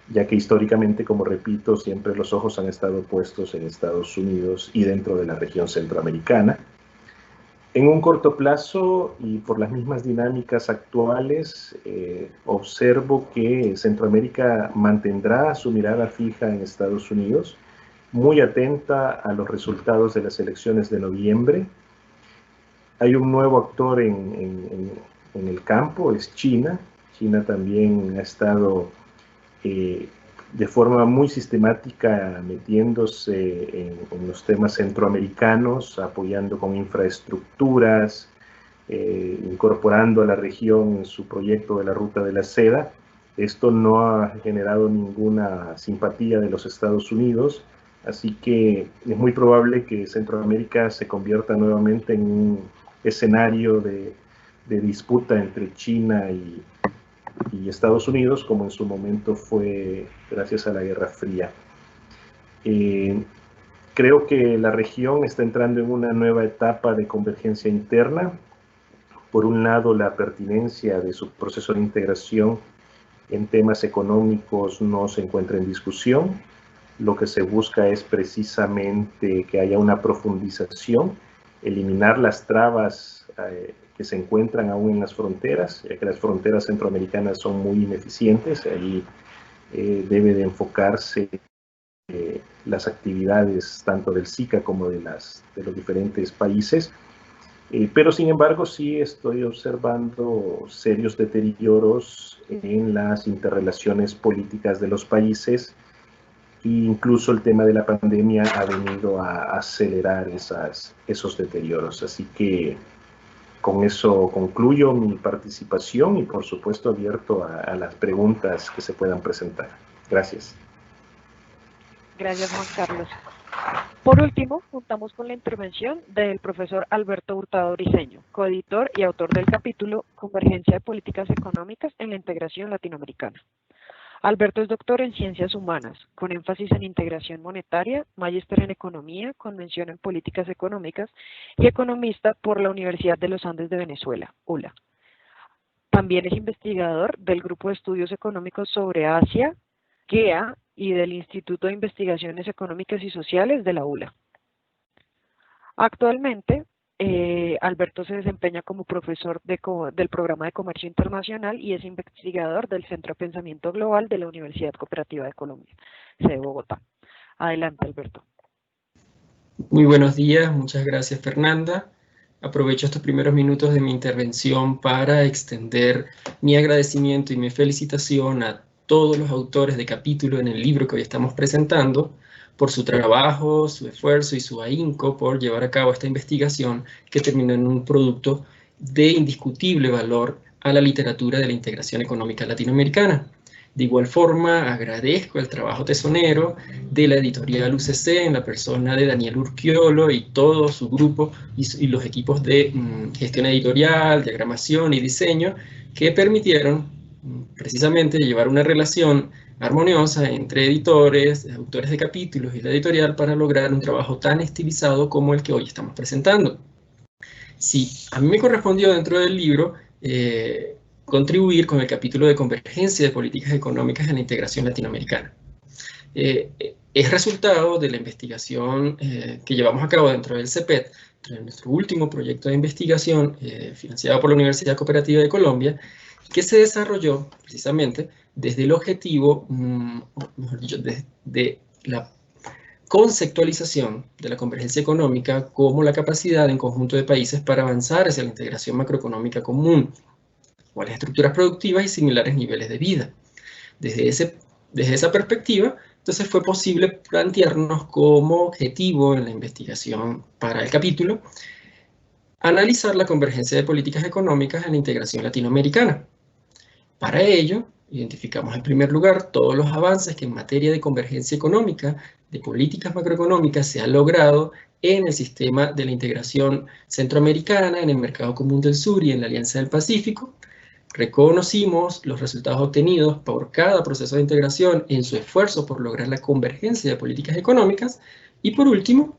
ya que históricamente, como repito, siempre los ojos han estado puestos en Estados Unidos y dentro de la región centroamericana. En un corto plazo y por las mismas dinámicas actuales, observo que Centroamérica mantendrá su mirada fija en Estados Unidos, muy atenta a los resultados de las elecciones de noviembre. Hay un nuevo actor en el campo, es China. China también ha estado de forma muy sistemática metiéndose en los temas centroamericanos, apoyando con infraestructuras, incorporando a la región en su proyecto de la Ruta de la Seda. Esto no ha generado ninguna simpatía de los Estados Unidos, así que es muy probable que Centroamérica se convierta nuevamente en un escenario de disputa entre China y Estados Unidos, como en su momento fue gracias a la Guerra Fría. Creo que la región está entrando en una nueva etapa de convergencia interna. Por un lado, la pertinencia de su proceso de integración en temas económicos no se encuentra en discusión. Lo que se busca es precisamente que haya una profundización, eliminar las trabas que se encuentran aún en las fronteras, ya que las fronteras centroamericanas son muy ineficientes. Ahí debe de enfocarse las actividades tanto del SICA como de los diferentes países. Pero sin embargo sí estoy observando serios deterioros en las interrelaciones políticas de los países, e incluso el tema de la pandemia ha venido a acelerar esos deterioros. Así que con eso concluyo mi participación y por supuesto abierto a las preguntas que se puedan presentar. Gracias. Gracias, Juan Carlos. Por último, contamos con la intervención del profesor Alberto Hurtado Briceño, coeditor y autor del capítulo Convergencia de Políticas Económicas en la Integración Latinoamericana. Alberto es doctor en Ciencias Humanas, con énfasis en Integración Monetaria, magíster en Economía, con mención en Políticas Económicas y economista por la Universidad de los Andes de Venezuela, ULA. También es investigador del Grupo de Estudios Económicos sobre Asia, GEA, y del Instituto de Investigaciones Económicas y Sociales de la ULA. Actualmente, Alberto se desempeña como profesor del Programa de Comercio Internacional y es investigador del Centro de Pensamiento Global de la Universidad Cooperativa de Colombia, sede Bogotá. Adelante, Alberto. Muy buenos días, muchas gracias, Fernanda. Aprovecho estos primeros minutos de mi intervención para extender mi agradecimiento y mi felicitación a todos los autores de capítulo en el libro que hoy estamos presentando por su trabajo, su esfuerzo y su ahínco por llevar a cabo esta investigación que terminó en un producto de indiscutible valor a la literatura de la integración económica latinoamericana. De igual forma, agradezco el trabajo tesonero de la editorial UCC en la persona de Daniel Urquiolo y todo su grupo y los equipos de gestión editorial, diagramación y diseño que permitieron precisamente llevar una relación armoniosa entre editores, autores de capítulos y la editorial para lograr un trabajo tan estilizado como el que hoy estamos presentando. Sí, a mí me correspondió dentro del libro contribuir con el capítulo de Convergencia de Políticas Económicas en la Integración Latinoamericana. Es resultado de la investigación que llevamos a cabo dentro del CEPET, de nuestro último proyecto de investigación financiado por la Universidad Cooperativa de Colombia, que se desarrolló precisamente desde el objetivo, mejor dicho, de la conceptualización de la convergencia económica como la capacidad en conjunto de países para avanzar hacia la integración macroeconómica común, iguales estructuras productivas y similares niveles de vida. Desde esa perspectiva, entonces fue posible plantearnos como objetivo en la investigación para el capítulo analizar la convergencia de políticas económicas en la integración latinoamericana. Para ello, identificamos en primer lugar todos los avances que en materia de convergencia económica, de políticas macroeconómicas, se han logrado en el sistema de la integración centroamericana, en el Mercado Común del Sur y en la Alianza del Pacífico. Reconocimos los resultados obtenidos por cada proceso de integración en su esfuerzo por lograr la convergencia de políticas económicas. Y por último,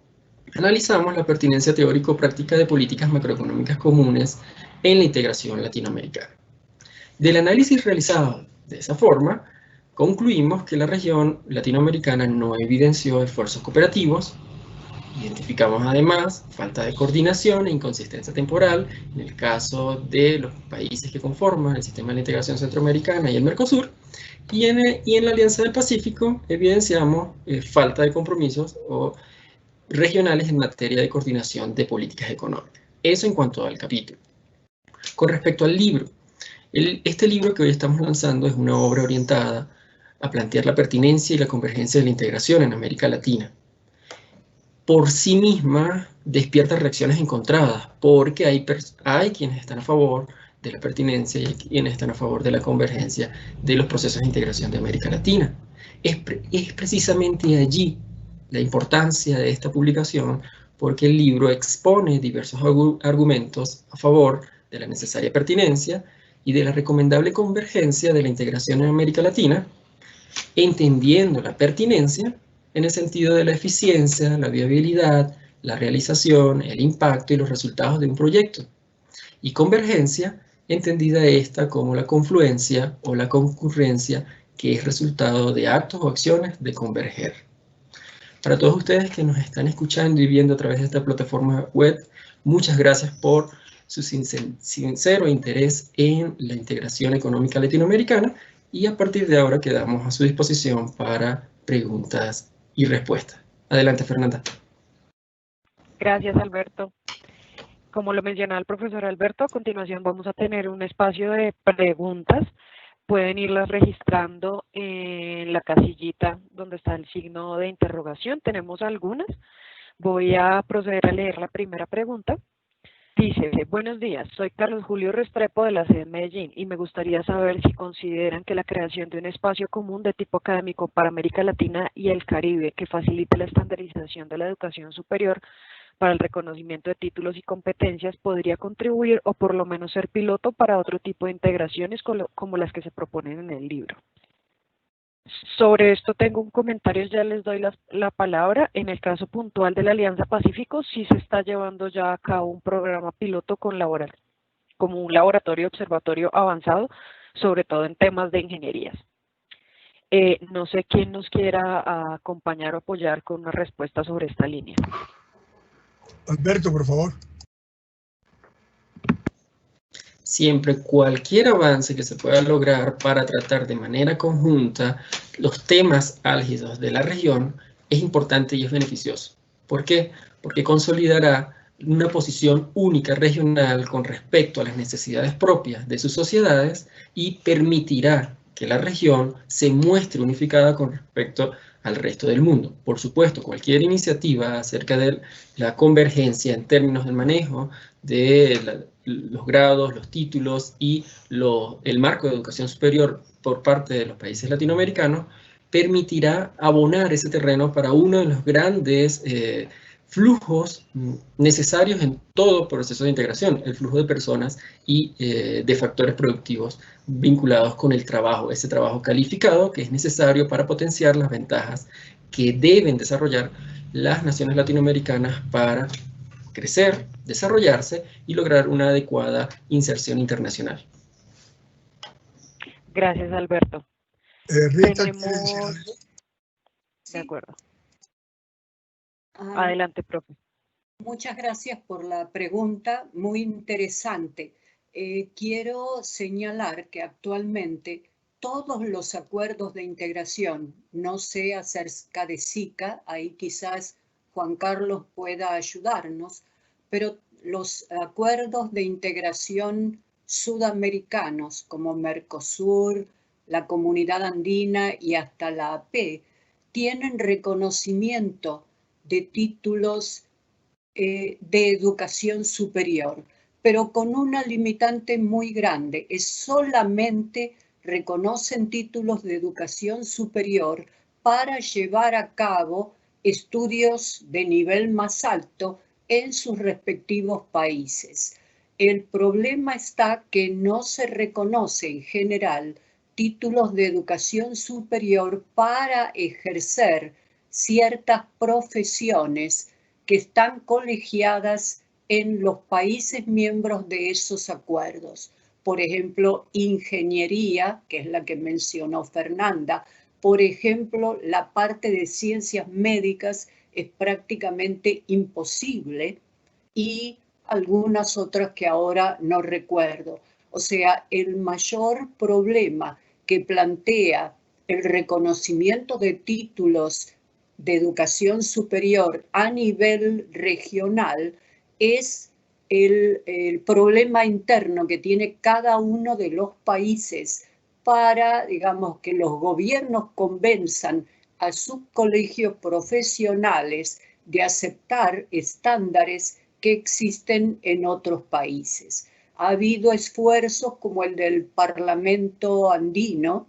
analizamos la pertinencia teórico-práctica de políticas macroeconómicas comunes en la integración latinoamericana. Del análisis realizado de esa forma, concluimos que la región latinoamericana no evidenció esfuerzos cooperativos. Identificamos además falta de coordinación e inconsistencia temporal en el caso de los países que conforman el sistema de integración centroamericana y el Mercosur, y en la Alianza del Pacífico evidenciamos falta de compromisos regionales en materia de coordinación de políticas económicas. Eso en cuanto al capítulo. Con respecto al libro, este libro que hoy estamos lanzando es una obra orientada a plantear la pertinencia y la convergencia de la integración en América Latina. Por sí misma despierta reacciones encontradas, porque hay quienes están a favor de la pertinencia y quienes están a favor de la convergencia de los procesos de integración de América Latina. Es precisamente allí la importancia de esta publicación, porque el libro expone diversos argumentos a favor de la necesaria pertinencia y de la recomendable convergencia de la integración en América Latina, entendiendo la pertinencia en el sentido de la eficiencia, la viabilidad, la realización, el impacto y los resultados de un proyecto. Y convergencia, entendida esta como la confluencia o la concurrencia que es resultado de actos o acciones de converger. Para todos ustedes que nos están escuchando y viendo a través de esta plataforma web, muchas gracias por su sincero interés en la integración económica latinoamericana, y a partir de ahora quedamos a su disposición para preguntas y respuestas. Adelante, Fernanda. Gracias, Alberto. Como lo mencionaba el profesor Alberto, a continuación vamos a tener un espacio de preguntas. Pueden irlas registrando en la casillita donde está el signo de interrogación. Tenemos algunas. Voy a proceder a leer la primera pregunta. Dice: buenos días, soy Carlos Julio Restrepo de la sede de Medellín y me gustaría saber si consideran que la creación de un espacio común de tipo académico para América Latina y el Caribe que facilite la estandarización de la educación superior para el reconocimiento de títulos y competencias podría contribuir o por lo menos ser piloto para otro tipo de integraciones como las que se proponen en el libro. Sobre esto tengo un comentario, ya les doy la palabra. En el caso puntual de la Alianza Pacífico, sí se está llevando ya a cabo un programa piloto como un laboratorio observatorio avanzado, sobre todo en temas de ingenierías. No sé quién nos quiera acompañar o apoyar con una respuesta sobre esta línea. Alberto, por favor. Siempre cualquier avance que se pueda lograr para tratar de manera conjunta los temas álgidos de la región es importante y es beneficioso. ¿Por qué? Porque consolidará una posición única regional con respecto a las necesidades propias de sus sociedades y permitirá que la región se muestre unificada con respecto al resto del mundo. Por supuesto, cualquier iniciativa acerca de la convergencia en términos del manejo de los grados, los títulos y el marco de educación superior por parte de los países latinoamericanos permitirá abonar ese terreno para uno de los grandes flujos necesarios en todo proceso de integración, el flujo de personas y de factores productivos vinculados con el trabajo, ese trabajo calificado que es necesario para potenciar las ventajas que deben desarrollar las naciones latinoamericanas para crecer, desarrollarse y lograr una adecuada inserción internacional. Gracias, Alberto. Rita, Tenemos... De acuerdo. Adelante, profe. Muchas gracias por la pregunta, muy interesante. Quiero señalar que actualmente todos los acuerdos de integración, no sé acerca de SICA, ahí quizás Juan Carlos pueda ayudarnos, pero los acuerdos de integración sudamericanos como Mercosur, la Comunidad Andina y hasta la AP, tienen reconocimiento de títulos de educación superior, pero con una limitante muy grande. Solamente reconocen títulos de educación superior para llevar a cabo estudios de nivel más alto en sus respectivos países. El problema está que no se reconoce en general títulos de educación superior para ejercer ciertas profesiones que están colegiadas en los países miembros de esos acuerdos. Por ejemplo, ingeniería, que es la que mencionó Fernanda. Por ejemplo, la parte de ciencias médicas es prácticamente imposible y algunas otras que ahora no recuerdo. O sea, el mayor problema que plantea el reconocimiento de títulos de educación superior a nivel regional es el problema interno que tiene cada uno de los países para, digamos, que los gobiernos convenzan a sus colegios profesionales de aceptar estándares que existen en otros países. Ha habido esfuerzos como el del Parlamento andino,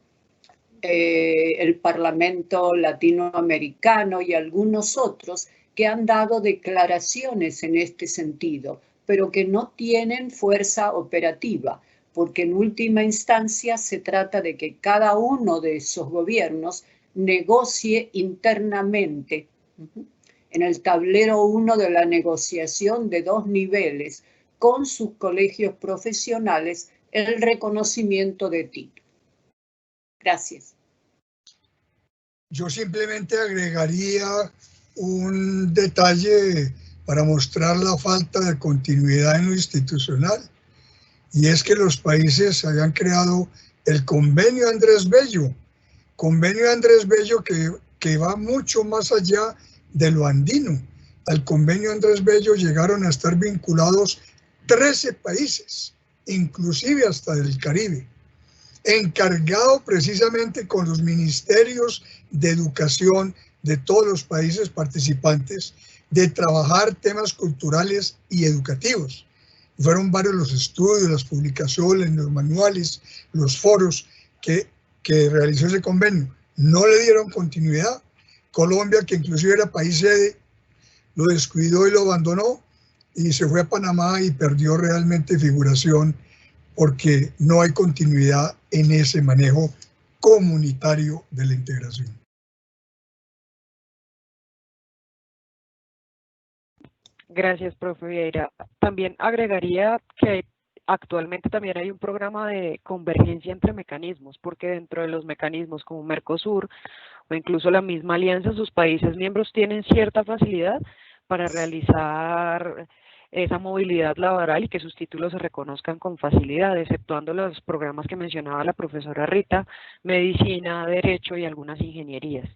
el Parlamento latinoamericano y algunos otros que han dado declaraciones en este sentido, pero que no tienen fuerza operativa, porque en última instancia se trata de que cada uno de esos gobiernos negocie internamente en el tablero 1 de la negociación de 2 niveles con sus colegios profesionales el reconocimiento de títulos. Gracias. Yo simplemente agregaría un detalle para mostrar la falta de continuidad en lo institucional, y es que los países habían creado el Convenio Andrés Bello, que va mucho más allá de lo andino. Al Convenio Andrés Bello llegaron a estar vinculados 13 países, inclusive hasta del Caribe, encargado precisamente con los ministerios de educación de todos los países participantes de trabajar temas culturales y educativos. Fueron varios los estudios, las publicaciones, los manuales, los foros que realizó ese convenio. No le dieron continuidad. Colombia, que inclusive era país sede, lo descuidó y lo abandonó y se fue a Panamá y perdió realmente figuración porque no hay continuidad en ese manejo comunitario de la integración. Gracias, profe Vieira. También agregaría que actualmente también hay un programa de convergencia entre mecanismos, porque dentro de los mecanismos como Mercosur o incluso la misma alianza, sus países miembros tienen cierta facilidad para realizar esa movilidad laboral y que sus títulos se reconozcan con facilidad, exceptuando los programas que mencionaba la profesora Rita, medicina, derecho y algunas ingenierías.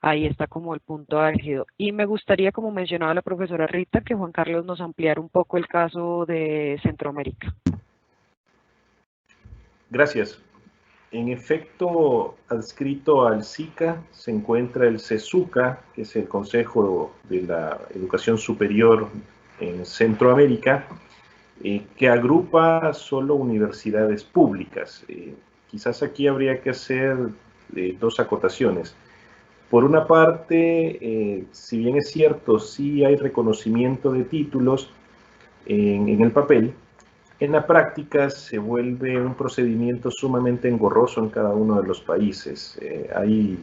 Ahí está como el punto álgido. Y me gustaría, como mencionaba la profesora Rita, que Juan Carlos nos ampliara un poco el caso de Centroamérica. Gracias. En efecto, adscrito al SICA se encuentra el CESUCA, que es el Consejo de la Educación Superior en Centroamérica, que agrupa solo universidades públicas. Quizás aquí habría que hacer dos acotaciones. Por una parte, si bien es cierto, sí hay reconocimiento de títulos en el papel, en la práctica se vuelve un procedimiento sumamente engorroso en cada uno de los países. Hay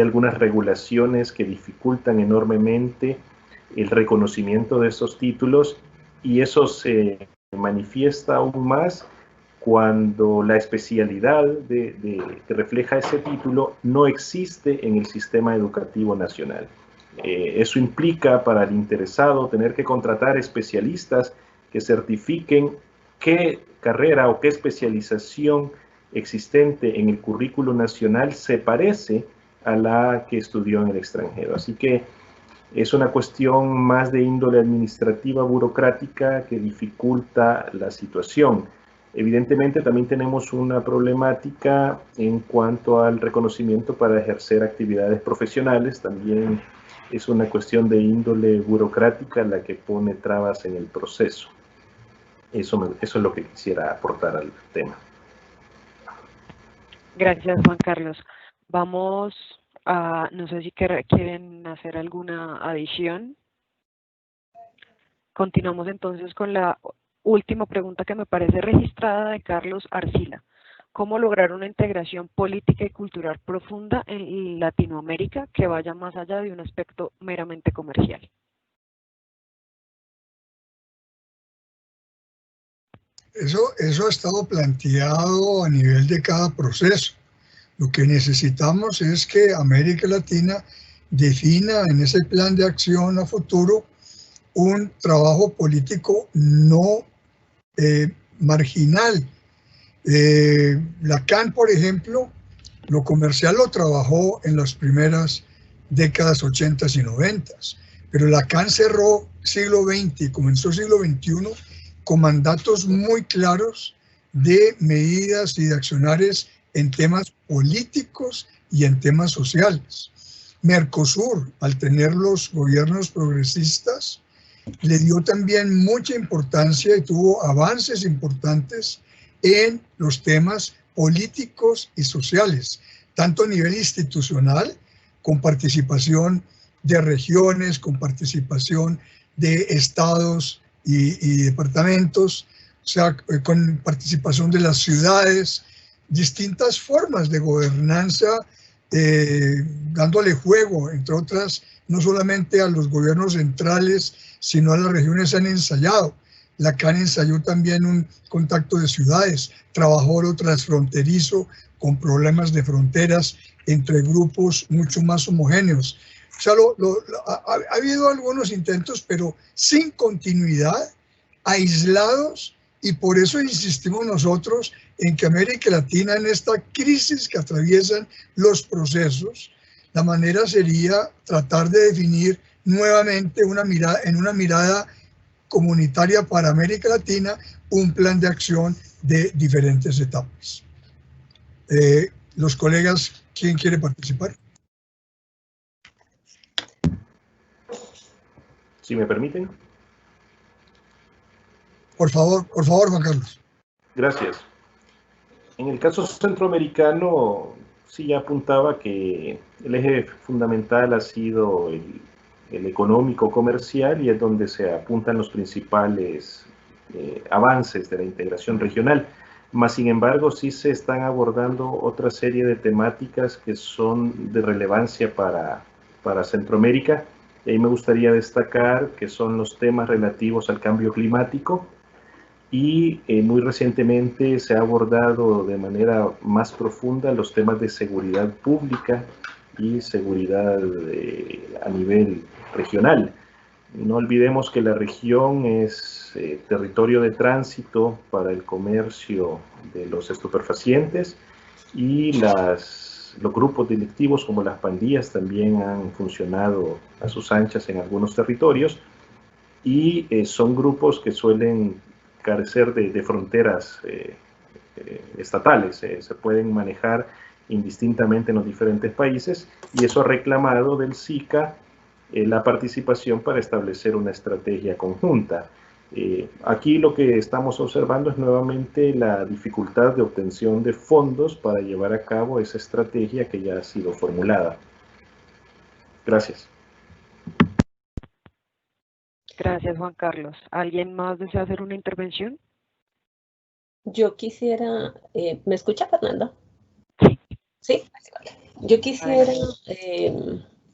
algunas regulaciones que dificultan enormemente el reconocimiento de esos títulos y eso se manifiesta aún más cuando la especialidad que refleja ese título no existe en el sistema educativo nacional. Eso implica para el interesado tener que contratar especialistas que certifiquen qué carrera o qué especialización existente en el currículo nacional se parece a la que estudió en el extranjero. Así que es una cuestión más de índole administrativa, burocrática, que dificulta la situación. Evidentemente también tenemos una problemática en cuanto al reconocimiento para ejercer actividades profesionales. También es una cuestión de índole burocrática la que pone trabas en el proceso. Eso es lo que quisiera aportar al tema. Gracias, Juan Carlos. Vamos a, no sé si quieren hacer alguna adición. Continuamos entonces con la última pregunta que me parece registrada de Carlos Arcila. ¿Cómo lograr una integración política y cultural profunda en Latinoamérica que vaya más allá de un aspecto meramente comercial? Eso ha estado planteado a nivel de cada proceso. Lo que necesitamos es que América Latina defina en ese plan de acción a futuro un trabajo político no marginal. Lacan, por ejemplo, lo comercial lo trabajó en las primeras décadas 80 y 90, pero Lacan cerró siglo XX y comenzó siglo XXI con mandatos muy claros de medidas y de accionares en temas políticos y en temas sociales. Mercosur, al tener los gobiernos progresistas, le dio también mucha importancia y tuvo avances importantes en los temas políticos y sociales, tanto a nivel institucional, con participación de regiones, con participación de estados y departamentos, o sea, con participación de las ciudades, distintas formas de gobernanza, dándole juego, entre otras, no solamente a los gobiernos centrales, sino a las regiones han ensayado. Lacan ensayó también un contacto de ciudades, trabajó lo transfronterizo con problemas de fronteras entre grupos mucho más homogéneos. O sea, ha habido algunos intentos, pero sin continuidad, aislados, y por eso insistimos nosotros en que América Latina, en esta crisis que atraviesan los procesos, la manera sería tratar de definir nuevamente en una mirada comunitaria para América Latina, un plan de acción de diferentes etapas. Los colegas, ¿quién quiere participar? Si me permiten. Por favor, Juan Carlos. Gracias. En el caso centroamericano, sí ya apuntaba que el eje fundamental ha sido el económico comercial, y es donde se apuntan los principales avances de la integración regional. Más sin embargo, sí se están abordando otra serie de temáticas que son de relevancia para Centroamérica. Y ahí me gustaría destacar que son los temas relativos al cambio climático, y muy recientemente se ha abordado de manera más profunda los temas de seguridad pública y seguridad a nivel regional. No olvidemos que la región es territorio de tránsito para el comercio de los estupefacientes, y los grupos delictivos como las pandillas también han funcionado a sus anchas en algunos territorios, y son grupos que suelen carecer de fronteras estatales, se pueden manejar indistintamente en los diferentes países, y eso ha reclamado del SICA la participación para establecer una estrategia conjunta. Aquí lo que estamos observando es nuevamente la dificultad de obtención de fondos para llevar a cabo esa estrategia que ya ha sido formulada. Gracias. Gracias, Juan Carlos. ¿Alguien más desea hacer una intervención? Yo quisiera, ¿me escucha, Fernanda? Sí. Sí, vale. Yo quisiera,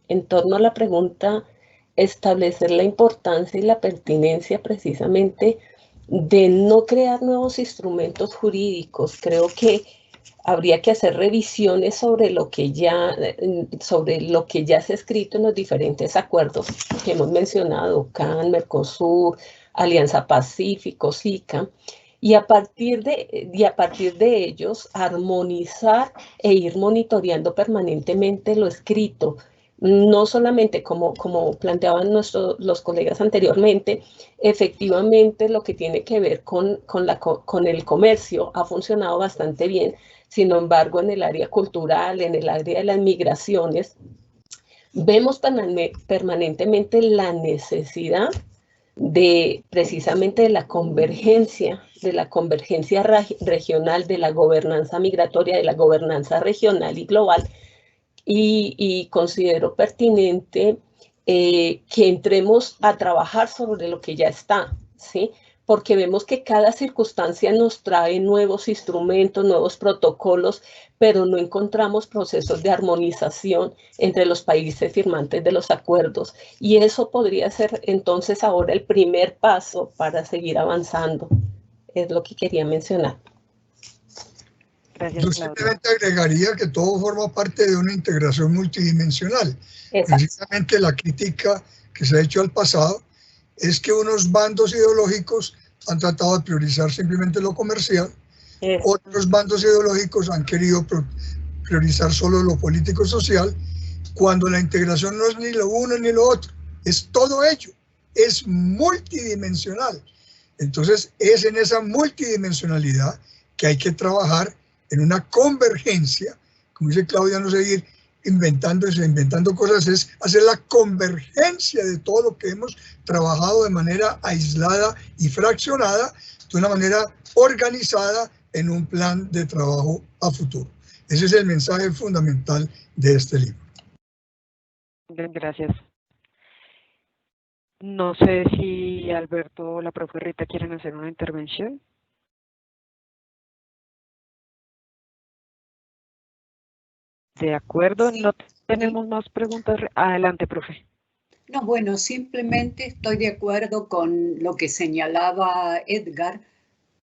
en torno a la pregunta, establecer la importancia y la pertinencia precisamente de no crear nuevos instrumentos jurídicos. Creo que habría que hacer revisiones sobre lo que ya se ha escrito en los diferentes acuerdos que hemos mencionado, CAN, Mercosur, Alianza Pacífico, SICA, y a partir de ellos armonizar e ir monitoreando permanentemente lo escrito, no solamente como planteaban los colegas anteriormente. Efectivamente lo que tiene que ver con el comercio ha funcionado bastante bien. Sin embargo, en el área cultural, en el área de las migraciones, vemos permanentemente la necesidad de precisamente de la convergencia regional, de la gobernanza migratoria, de la gobernanza regional y global, y considero pertinente que entremos a trabajar sobre lo que ya está, ¿sí? Porque vemos que cada circunstancia nos trae nuevos instrumentos, nuevos protocolos, pero no encontramos procesos de armonización entre los países firmantes de los acuerdos. Y eso podría ser entonces ahora el primer paso para seguir avanzando. es lo que quería mencionar. Gracias, Yo Claudia. simplemente agregaría que todo forma parte de una integración multidimensional. Exacto. Precisamente la crítica que se ha hecho al pasado es que unos bandos ideológicos han tratado de priorizar simplemente lo comercial, otros bandos ideológicos han querido priorizar solo lo político-social, cuando la integración no es ni lo uno ni lo otro, es todo ello, es multidimensional. Entonces es en esa multidimensionalidad que hay que trabajar en una convergencia, como dice Claudia, no seguir inventando cosas, es hacer la convergencia de todo lo que hemos trabajado de manera aislada y fraccionada, de una manera organizada en un plan de trabajo a futuro. Ese es el mensaje fundamental de este libro. Gracias. No sé si Alberto o la profe Rita quieren hacer una intervención. De acuerdo, no tenemos más preguntas. Adelante, profe. No, bueno, simplemente estoy de acuerdo con lo que señalaba Edgar.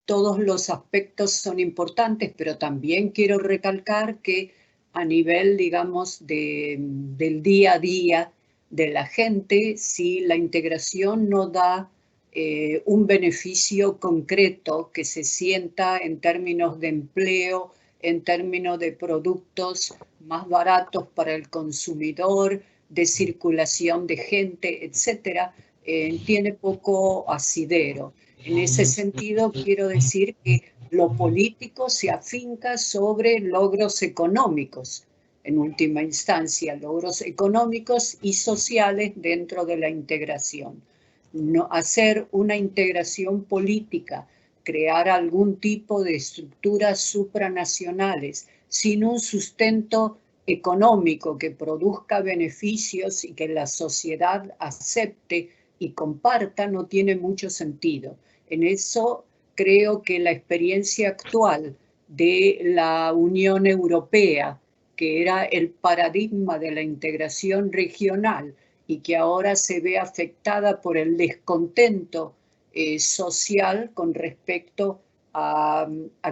Todos los aspectos son importantes, pero también quiero recalcar que a nivel, digamos, del día a día de la gente, si la integración no da un beneficio concreto que se sienta en términos de empleo, en términos de productos más baratos para el consumidor, de circulación de gente, etcétera, tiene poco asidero. En ese sentido, quiero decir que lo político se afinca sobre logros económicos, en última instancia, logros económicos y sociales dentro de la integración. No, hacer una integración política, crear algún tipo de estructuras supranacionales sin un sustento económico que produzca beneficios y que la sociedad acepte y comparta, no tiene mucho sentido. En eso creo que la experiencia actual de la Unión Europea, que era el paradigma de la integración regional y que ahora se ve afectada por el descontento social con respecto a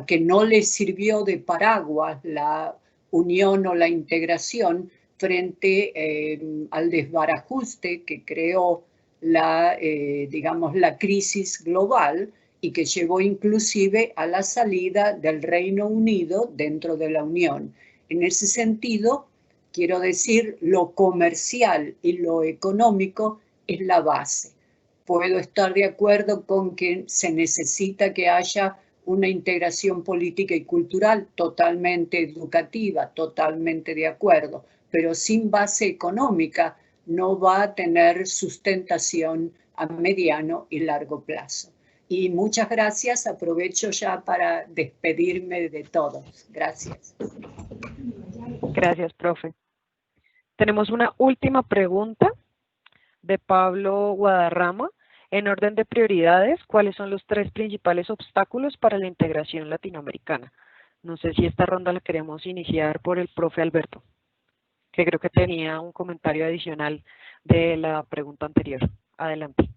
que no le sirvió de paraguas la unión o la integración frente al desbarajuste que creó digamos, la crisis global y que llevó inclusive a la salida del Reino Unido dentro de la Unión. En ese sentido, quiero decir, lo comercial y lo económico es la base. Puedo estar de acuerdo con que se necesita que haya una integración política y cultural totalmente educativa, totalmente de acuerdo, pero sin base económica no va a tener sustentación a mediano y largo plazo. Y muchas gracias, aprovecho ya para despedirme de todos. Gracias. Gracias, profe. Tenemos una última pregunta de Pablo Guadarrama. En orden de prioridades, ¿cuáles son los 3 principales obstáculos para la integración latinoamericana? No sé si esta ronda la queremos iniciar por el profe Alberto, que creo que tenía un comentario adicional de la pregunta anterior. Adelante.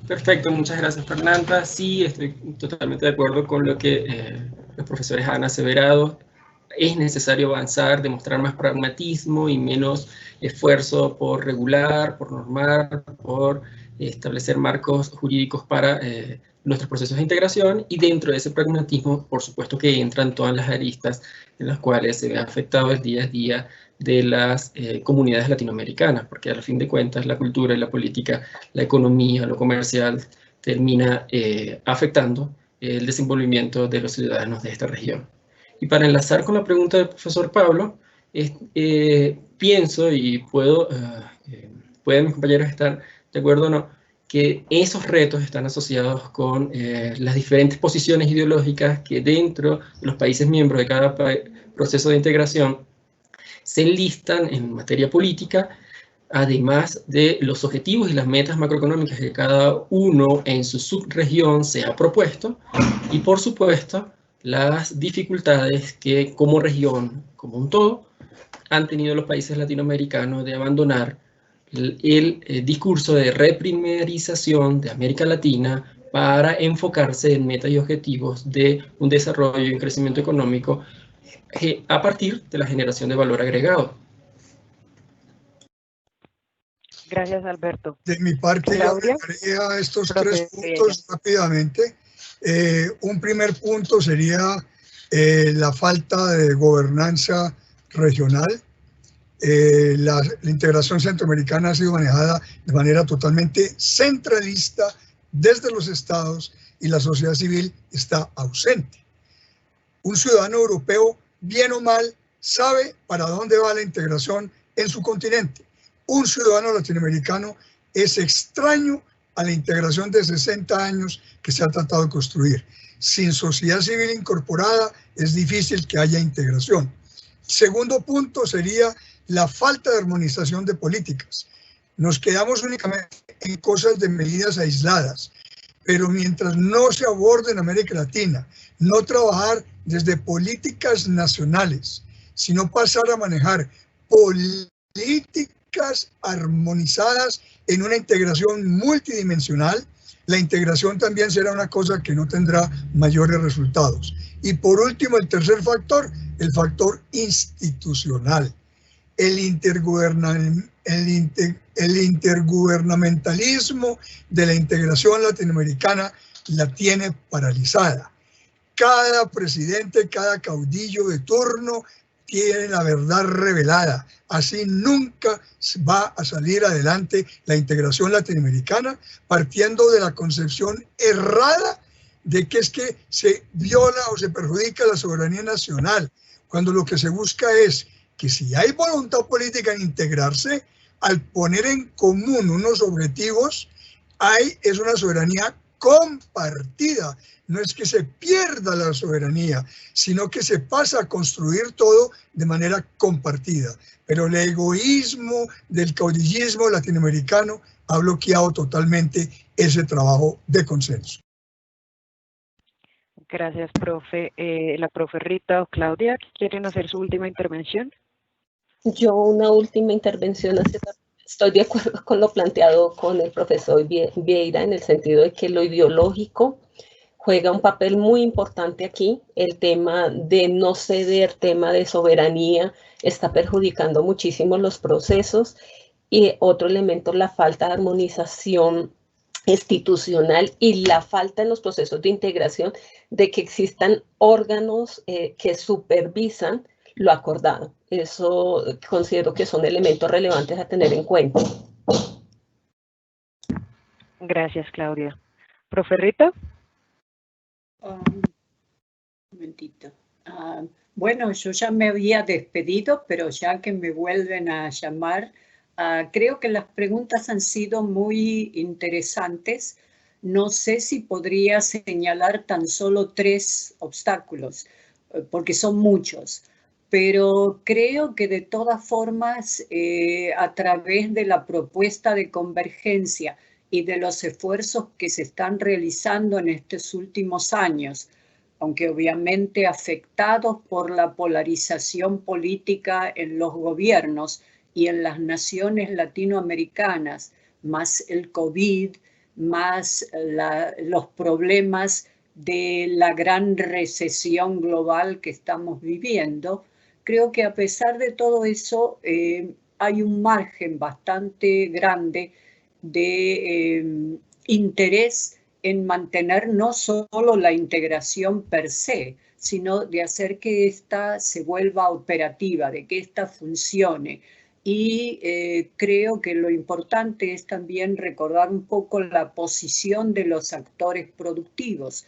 Perfecto, muchas gracias, Fernanda. Sí, estoy totalmente de acuerdo con lo que los profesores han aseverado. Es necesario avanzar, demostrar más pragmatismo y menos esfuerzo por regular, por normar, por establecer marcos jurídicos para nuestros procesos de integración, y dentro de ese pragmatismo, por supuesto que entran todas las aristas en las cuales se ve afectado el día a día de las comunidades latinoamericanas, porque a fin de cuentas la cultura y la política, la economía, lo comercial, termina afectando el desenvolvimiento de los ciudadanos de esta región. Y para enlazar con la pregunta del profesor Pablo, pienso, y pueden mis compañeros estar de acuerdo o no, que esos retos están asociados con las diferentes posiciones ideológicas que dentro de los países miembros de cada proceso de integración se enlistan en materia política, además de los objetivos y las metas macroeconómicas que cada uno en su subregión se ha propuesto, y por supuesto las dificultades que como región, como un todo, han tenido los países latinoamericanos de abandonar el discurso de reprimerización de América Latina para enfocarse en metas y objetivos de un desarrollo y un crecimiento económico a partir de la generación de valor agregado. Gracias, Alberto. De mi parte, yo agregaría a estos tres puntos rápidamente. Un primer punto sería la falta de gobernanza regional. La integración centroamericana ha sido manejada de manera totalmente centralista desde los estados y la sociedad civil está ausente. Un ciudadano europeo, bien o mal, sabe para dónde va la integración en su continente. Un ciudadano latinoamericano es extraño a la integración de 60 años que se ha tratado de construir. Sin sociedad civil incorporada es difícil que haya integración. Segundo punto sería la falta de armonización de políticas. Nos quedamos únicamente en cosas de medidas aisladas, pero mientras no se aborde en América Latina, no trabajar desde políticas nacionales, sino pasar a manejar políticas armonizadas en una integración multidimensional, la integración también será una cosa que no tendrá mayores resultados. Y por último, el tercer factor, el factor institucional. El intergubernamentalismo de la integración latinoamericana la tiene paralizada. Cada presidente, cada caudillo de turno tiene la verdad revelada. Así nunca va a salir adelante la integración latinoamericana, partiendo de la concepción errada de que es que se viola o se perjudica la soberanía nacional, cuando lo que se busca es que si hay voluntad política en integrarse, al poner en común unos objetivos, es una soberanía compartida. No es que se pierda la soberanía, sino que se pasa a construir todo de manera compartida. Pero el egoísmo del caudillismo latinoamericano ha bloqueado totalmente ese trabajo de consenso. Gracias, profe. La profe Rita o Claudia, ¿quieren hacer su última intervención? Yo una última intervención. Estoy de acuerdo con lo planteado con el profesor Vieira en el sentido de que lo ideológico juega un papel muy importante aquí. El tema de no ceder, tema de soberanía, está perjudicando muchísimo los procesos. Y otro elemento, la falta de armonización institucional y la falta en los procesos de integración de que existan órganos que supervisan lo acordado. Eso considero que son elementos relevantes a tener en cuenta. Gracias, Claudia. ¿Profe Rita? Un momentito. Bueno, yo ya me había despedido, pero ya que me vuelven a llamar, creo que las preguntas han sido muy interesantes. No sé si podría señalar tan solo 3 obstáculos, porque son muchos. Pero creo que de todas formas, a través de la propuesta de convergencia y de los esfuerzos que se están realizando en estos últimos años, aunque obviamente afectados por la polarización política en los gobiernos y en las naciones latinoamericanas, más el COVID, más los problemas de la gran recesión global que estamos viviendo, creo que a pesar de todo eso hay un margen bastante grande de interés en mantener no solo la integración per se, sino de hacer que ésta se vuelva operativa, de que ésta funcione. Y creo que lo importante es también recordar un poco la posición de los actores productivos.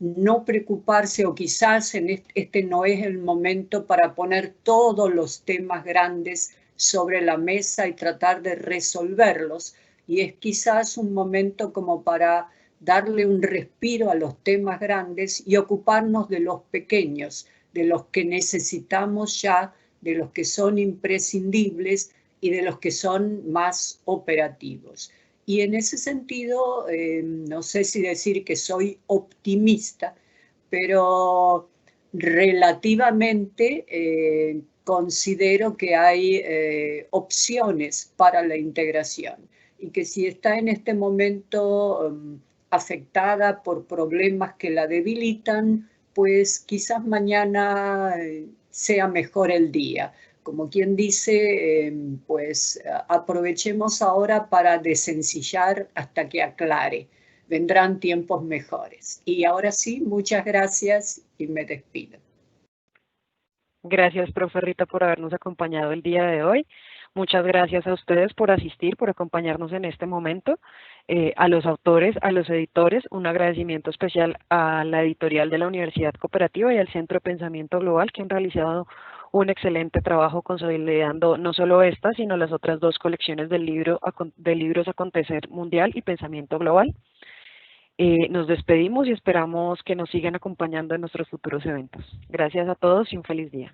No preocuparse, o quizás este no es el momento para poner todos los temas grandes sobre la mesa y tratar de resolverlos, y es quizás un momento como para darle un respiro a los temas grandes y ocuparnos de los pequeños, de los que necesitamos ya, de los que son imprescindibles y de los que son más operativos. Y en ese sentido, no sé si decir que soy optimista, pero relativamente considero que hay opciones para la integración y que si está en este momento afectada por problemas que la debilitan, pues quizás mañana sea mejor el día. Como quien dice, pues aprovechemos ahora para desencillar hasta que aclare. Vendrán tiempos mejores. Y ahora sí, muchas gracias y me despido. Gracias, profe Rita, por habernos acompañado el día de hoy. Muchas gracias a ustedes por asistir, por acompañarnos en este momento. A los autores, a los editores, un agradecimiento especial a la editorial de la Universidad Cooperativa y al Centro de Pensamiento Global, que han realizado un excelente trabajo consolidando no solo esta, sino las otras dos colecciones del libros Acontecer Mundial y Pensamiento Global. Nos despedimos y esperamos que nos sigan acompañando en nuestros futuros eventos. Gracias a todos y un feliz día.